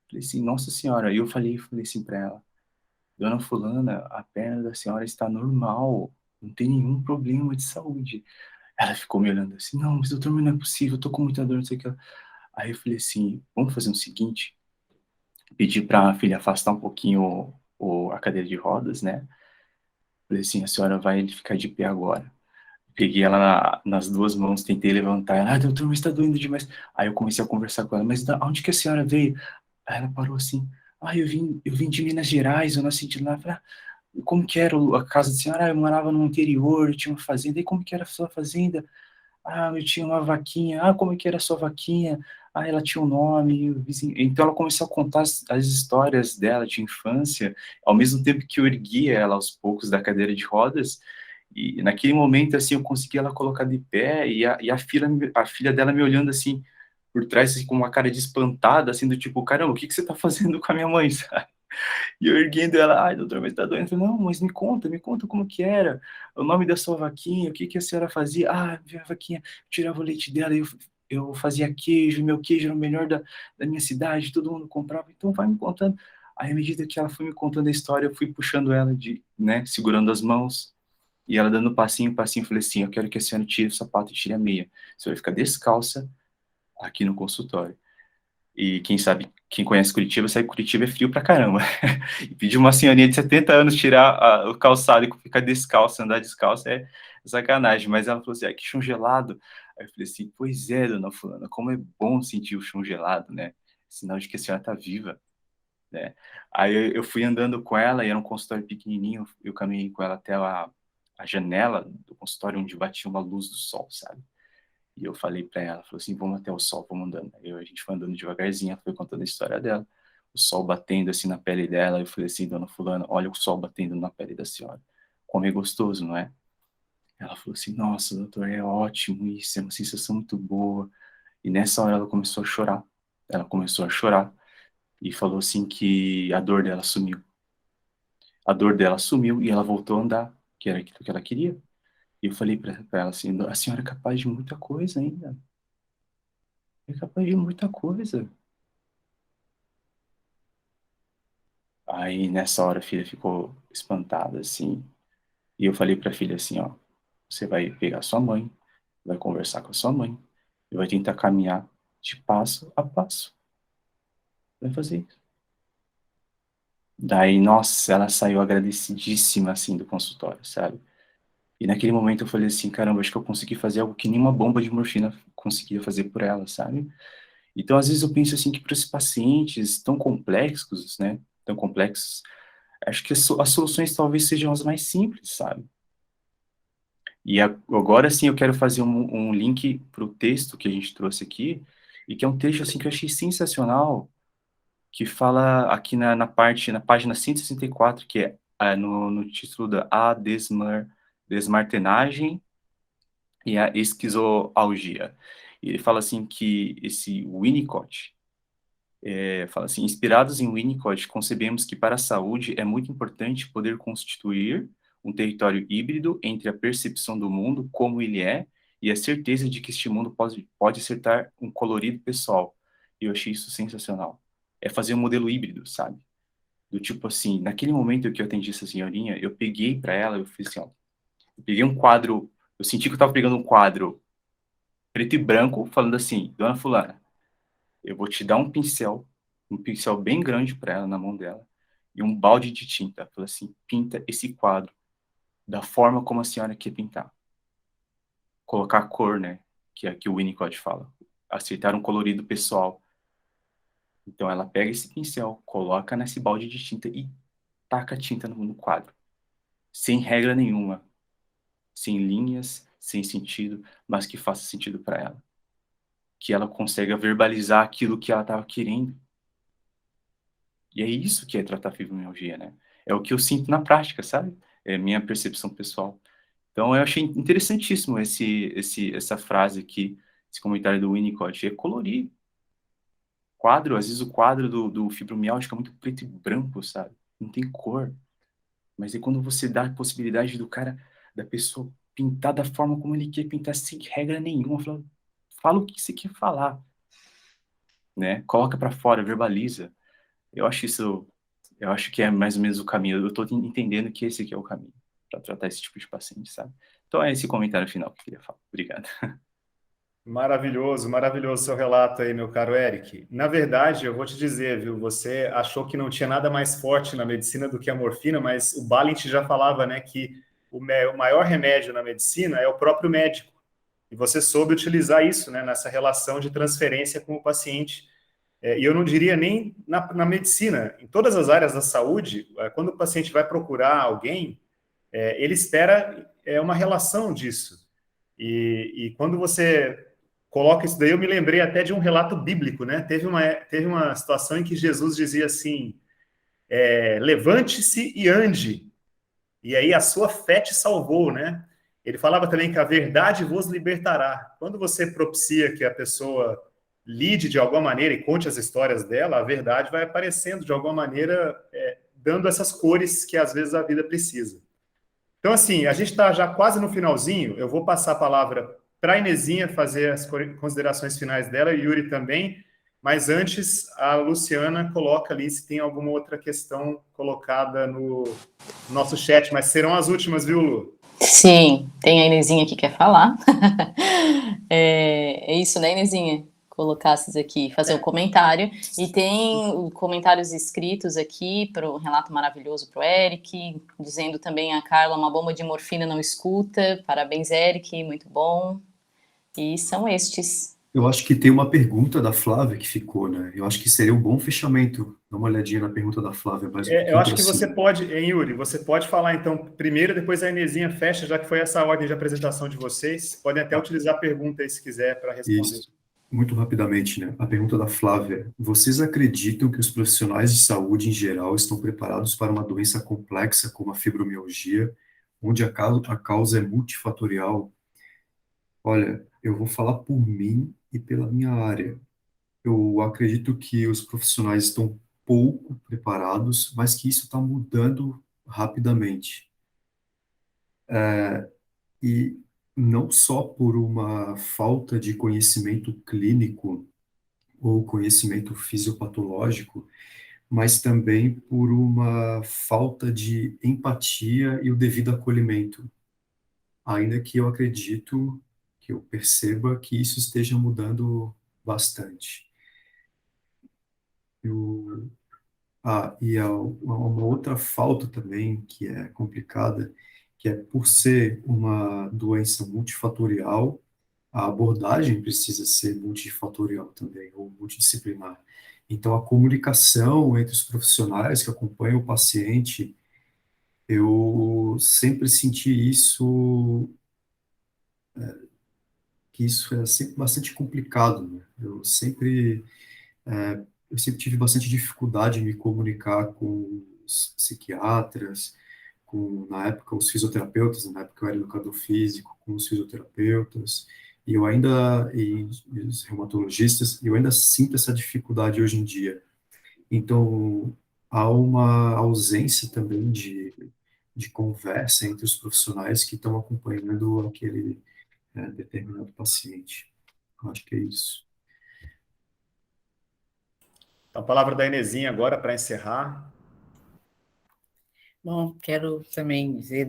Falei assim, nossa senhora, e eu falei assim para ela, dona fulana, a perna da senhora está normal, não tem nenhum problema de saúde. Ela ficou me olhando assim, não, mas doutor, mas não é possível, eu tô com muita dor, não sei o que. Aí eu falei assim, vamos fazer o seguinte, pedi para a filha afastar um pouquinho a cadeira de rodas, né? Falei assim, a senhora vai ficar de pé agora. Peguei ela nas duas mãos, tentei levantar. Ela, doutor, mas está doendo demais. Aí eu comecei a conversar com ela, mas onde que a senhora veio? Aí ela parou assim, eu vim de Minas Gerais, eu nasci de lá. Eu falei, como que era a casa da senhora? Eu morava no interior, eu tinha uma fazenda. E como que era a sua fazenda? Eu tinha uma vaquinha. Como é que era a sua vaquinha? Ela tinha um nome. O vizinho... Então ela começou a contar as histórias dela de infância, ao mesmo tempo que eu erguia ela aos poucos da cadeira de rodas. E naquele momento, assim, eu consegui ela colocar de pé e a filha dela me olhando assim por trás, assim, com uma cara de espantada, assim, do tipo, caramba, o que que você tá fazendo com a minha mãe, sabe? E eu erguendo ela, doutor, mas tá doendo. Eu falei, não, mas me conta como que era, o nome da sua vaquinha, o que que a senhora fazia? Minha vaquinha, eu tirava o leite dela, eu fazia queijo, meu queijo era o melhor da minha cidade, todo mundo comprava, então vai me contando. Aí, à medida que ela foi me contando a história, eu fui puxando ela né, segurando as mãos, e ela dando passinho, passinho, eu falei assim, eu quero que a senhora tire o sapato e tire a meia. Você vai ficar descalça aqui no consultório. E quem sabe, quem conhece Curitiba, sabe que Curitiba é frio pra caramba. E pedir uma senhorinha de 70 anos tirar o calçado e ficar descalço, andar descalço é sacanagem. Mas ela falou assim, que chão gelado. Aí eu falei assim, pois é, dona fulana, como é bom sentir o chão gelado, né? Sinal de que a senhora tá viva, né? Aí eu fui andando com ela, e era um consultório pequenininho, eu caminhei com ela até a janela do consultório onde batia uma luz do sol, sabe? E eu falei para ela, falou assim, vamos até o sol, vamos andando. Aí a gente foi andando devagarzinho, ela foi contando a história dela, o sol batendo assim na pele dela. Eu falei assim, dona fulana, olha o sol batendo na pele da senhora. Como é gostoso, não é? Ela falou assim, nossa, doutor, é ótimo isso, é uma sensação muito boa. E nessa hora ela começou a chorar. Ela começou a chorar e falou assim que a dor dela sumiu. A dor dela sumiu e ela voltou a andar, que era aquilo que ela queria. E eu falei para ela assim, a senhora é capaz de muita coisa ainda. É capaz de muita coisa. Aí nessa hora a filha ficou espantada assim, e eu falei para a filha assim, ó, você vai pegar sua mãe, vai conversar com a sua mãe e vai tentar caminhar de passo a passo. Vai fazer isso. Daí, nossa, ela saiu agradecidíssima assim do consultório, sabe? E naquele momento eu falei assim, caramba, acho que eu consegui fazer algo que nenhuma bomba de morfina conseguia fazer por ela, sabe? Então, às vezes eu penso assim que para esses pacientes tão complexos, né, tão complexos, acho que as soluções talvez sejam as mais simples, sabe? E agora sim eu quero fazer um link para o texto que a gente trouxe aqui, e que é um texto assim que eu achei sensacional, que fala aqui na página 164, que é no título da desmartenagem e a esquizoalgia. E ele fala assim que esse Winnicott, fala assim, inspirados em Winnicott, concebemos que para a saúde é muito importante poder constituir um território híbrido entre a percepção do mundo como ele é e a certeza de que este mundo pode acertar um colorido pessoal. E eu achei isso sensacional. É fazer um modelo híbrido, sabe? Do tipo assim, naquele momento que eu atendi essa senhorinha, eu peguei para ela, eu fiz assim, ó, eu peguei um quadro, eu senti que eu estava pegando um quadro preto e branco, falando assim, dona fulana, eu vou te dar um pincel bem grande para ela na mão dela, e um balde de tinta. Falei assim, pinta esse quadro da forma como a senhora quer pintar. Colocar a cor, né? Que é que o Winnicott fala. Acertar um colorido pessoal. Então ela pega esse pincel, coloca nesse balde de tinta e taca a tinta no quadro. Sem regra nenhuma. Sem linhas, sem sentido, mas que faça sentido para ela. Que ela consiga verbalizar aquilo que ela estava querendo. E é isso que é tratar fibromialgia, né? É o que eu sinto na prática, sabe? É minha percepção pessoal. Então, eu achei interessantíssimo essa frase aqui, esse comentário do Winnicott. É colorir quadro, às vezes o quadro do fibromialgia é muito preto e branco, sabe? Não tem cor. Mas é quando você dá a possibilidade da pessoa pintar da forma como ele quer pintar, sem regra nenhuma. Fala o que você quer falar, né? Coloca para fora, verbaliza. Eu acho isso, eu acho que é mais ou menos o caminho. Eu estou entendendo que esse aqui é o caminho para tratar esse tipo de paciente, sabe? Então é esse comentário final que eu queria falar. Obrigado. Maravilhoso, maravilhoso seu relato aí, meu caro Eric. Na verdade, eu vou te dizer, viu? Você achou que não tinha nada mais forte na medicina do que a morfina, mas o Balint já falava, né, que o maior remédio na medicina é o próprio médico. E você soube utilizar isso, né, nessa relação de transferência com o paciente. E eu não diria nem na medicina, em todas as áreas da saúde, quando o paciente vai procurar alguém, ele espera uma relação disso. E quando você coloca isso daí, eu me lembrei até de um relato bíblico, né? Teve uma situação em que Jesus dizia assim: levante-se e ande, e aí a sua fé te salvou, né? Ele falava também que a verdade vos libertará. Quando você propicia que a pessoa lide de alguma maneira e conte as histórias dela, a verdade vai aparecendo de alguma maneira, dando essas cores que às vezes a vida precisa. Então, assim, a gente está já quase no finalzinho. Eu vou passar a palavra para a Inesinha fazer as considerações finais dela, e Yuri também. Mas antes, a Luciana coloca ali se tem alguma outra questão colocada no nosso chat, mas serão as últimas, viu, Lu? Sim, tem a Inezinha que quer falar. É isso, né, Inezinha? Colocasses aqui, fazer o comentário. E tem comentários escritos aqui para o relato maravilhoso para o Eric, dizendo também a Carla, uma bomba de morfina não escuta. Parabéns, Eric, muito bom. E são estes. Eu acho que tem uma pergunta da Flávia que ficou, né? Eu acho que seria um bom fechamento. Dá uma olhadinha na pergunta da Flávia, mais um Eu pouquinho acho para que você cima. pode, hein, Yuri, você pode falar então primeiro, depois a Inesinha fecha, já que foi essa a ordem de apresentação de vocês. Podem até Tá, utilizar a pergunta aí se quiser para responder. isso. Muito rapidamente, né? A pergunta da Flávia. Vocês acreditam que os profissionais de saúde em geral estão preparados para uma doença complexa como a fibromialgia, onde a causa é multifatorial? Olha, eu vou falar por mim e pela minha área. Eu acredito que os profissionais estão pouco preparados, mas que isso está mudando rapidamente. E não só por uma falta de conhecimento clínico ou conhecimento fisiopatológico, mas também por uma falta de empatia e o devido acolhimento. Ainda que eu acredito, que eu perceba que isso esteja mudando bastante. Eu e uma outra falta também, que é complicada, que é por ser uma doença multifatorial, a abordagem precisa ser multifatorial também, ou multidisciplinar. Então, a comunicação entre os profissionais que acompanham o paciente, eu sempre senti isso que isso é sempre bastante complicado, né? Eu sempre tive bastante dificuldade em me comunicar com os psiquiatras, na época, os fisioterapeutas, na época eu era educador físico, com os fisioterapeutas, e os reumatologistas, e eu ainda sinto essa dificuldade hoje em dia. Então, há uma ausência também de conversa entre os profissionais que estão acompanhando aquele determinado paciente. Eu acho que é isso. Então, a palavra da Inezinha agora para encerrar. Bom, quero também dizer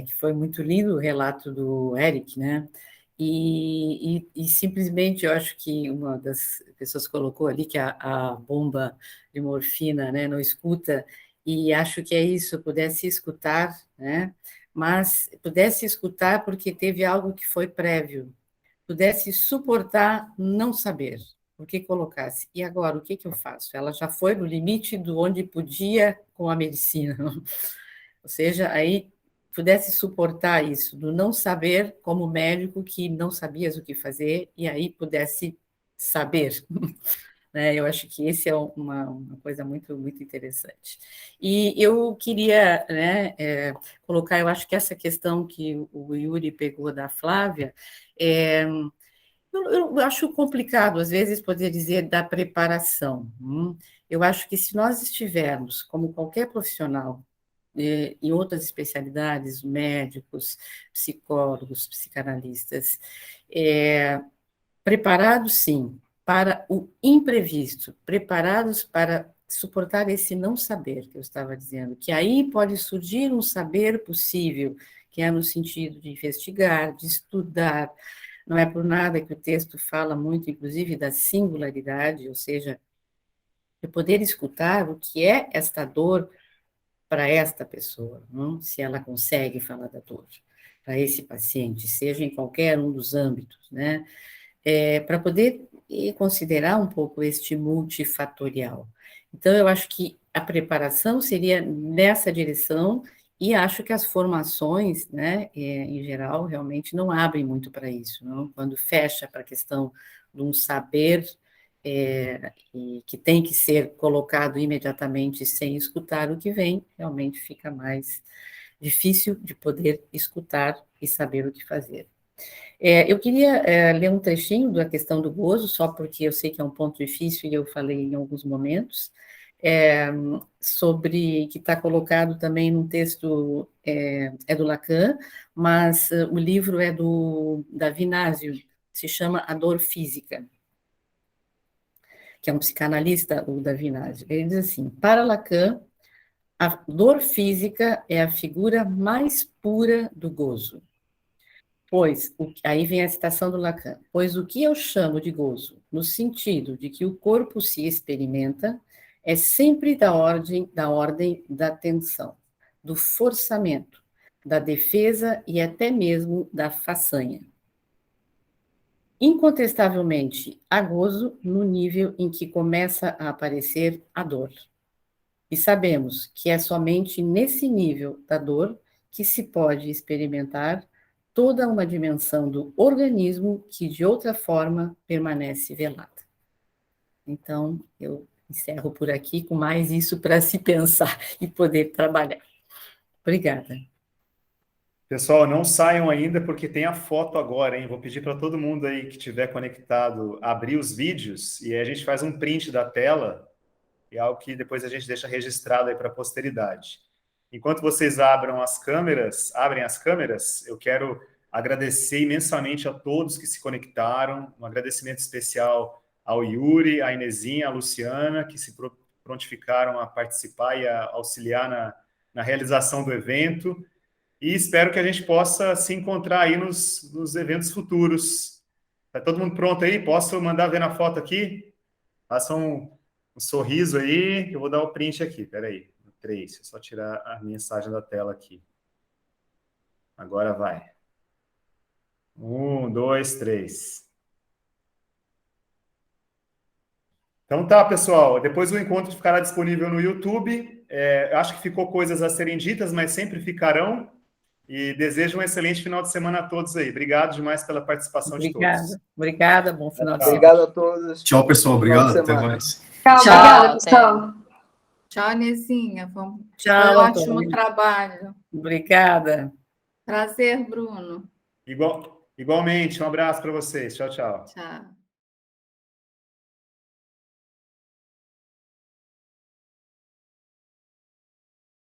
que foi muito lindo o relato do Eric, né? E simplesmente eu acho que uma das pessoas colocou ali que a bomba de morfina, né, não escuta, e acho que é isso, pudesse escutar, né? Mas pudesse escutar porque teve algo que foi prévio, pudesse suportar não saber o que colocasse. E agora, o que eu faço? Ela já foi no limite do onde podia com a medicina. Ou seja, aí pudesse suportar isso, do não saber como médico que não sabias o que fazer, e aí pudesse saber. Né? Eu acho que esse é uma coisa muito, muito interessante. E eu queria, né, colocar, eu acho que essa questão que o Yuri pegou da Flávia, é, eu acho complicado, às vezes, poder dizer da preparação. Eu acho que se nós estivermos, como qualquer profissional, em outras especialidades, médicos, psicólogos, psicanalistas, preparados, sim, para o imprevisto, preparados para suportar esse não saber que eu estava dizendo, que aí pode surgir um saber possível, que é no sentido de investigar, de estudar. Não é por nada que o texto fala muito, inclusive, da singularidade, ou seja, de poder escutar o que é esta dor para esta pessoa, não? Se ela consegue falar da dor para esse paciente, seja em qualquer um dos âmbitos, né? Para poder considerar um pouco este multifatorial. Então, eu acho que a preparação seria nessa direção, e acho que as formações, né, em geral, realmente não abrem muito para isso, não? Quando fecha para a questão de um saber e que tem que ser colocado imediatamente sem escutar o que vem, realmente fica mais difícil de poder escutar e saber o que fazer. Eu queria ler um trechinho da questão do gozo, só porque eu sei que é um ponto difícil e eu falei em alguns momentos, sobre que está colocado também num texto, do Lacan, mas o livro é do Davi Nasio, se chama A Dor Física, que é um psicanalista, o Davi Nasio. Ele diz assim: para Lacan, a dor física é a figura mais pura do gozo. Pois, aí vem a citação do Lacan, pois o que eu chamo de gozo, no sentido de que o corpo se experimenta, é sempre da ordem da tensão, do forçamento, da defesa e até mesmo da façanha. Incontestavelmente, há gozo no nível em que começa a aparecer a dor. E sabemos que é somente nesse nível da dor que se pode experimentar toda uma dimensão do organismo que, de outra forma, permanece velada. Então, eu encerro por aqui com mais isso para se pensar e poder trabalhar. Obrigada. Pessoal, não saiam ainda porque tem a foto agora, hein? Vou pedir para todo mundo aí que estiver conectado abrir os vídeos e aí a gente faz um print da tela, e é algo que depois a gente deixa registrado aí para a posteridade. Enquanto vocês abrem as câmeras, eu quero agradecer imensamente a todos que se conectaram, um agradecimento especial ao Yuri, à Inezinha, à Luciana, que se prontificaram a participar e a auxiliar na realização do evento. E espero que a gente possa se encontrar aí nos eventos futuros. Está todo mundo pronto aí? Posso mandar ver na foto aqui? Faça um sorriso aí, que eu vou dar o print aqui. Espera aí. 3. Deixa eu só tirar a mensagem da tela aqui. Agora vai. 1, 2, 3. Então tá, pessoal. Depois o encontro ficará disponível no YouTube. Acho que ficou coisas a serem ditas, mas sempre ficarão. E desejo um excelente final de semana a todos aí. Obrigado demais pela participação de todos. Obrigada, bom final de semana. Obrigado a todos. Tchau, pessoal. Final de Obrigado. Até semana. mais. Tchau, Tchau, obrigada, até. pessoal. Tchau, Nezinha. Foi um Tchau, ótimo Antônio. trabalho. Obrigada. Prazer, Bruno. Igualmente, um abraço para vocês. Tchau, tchau. Tchau.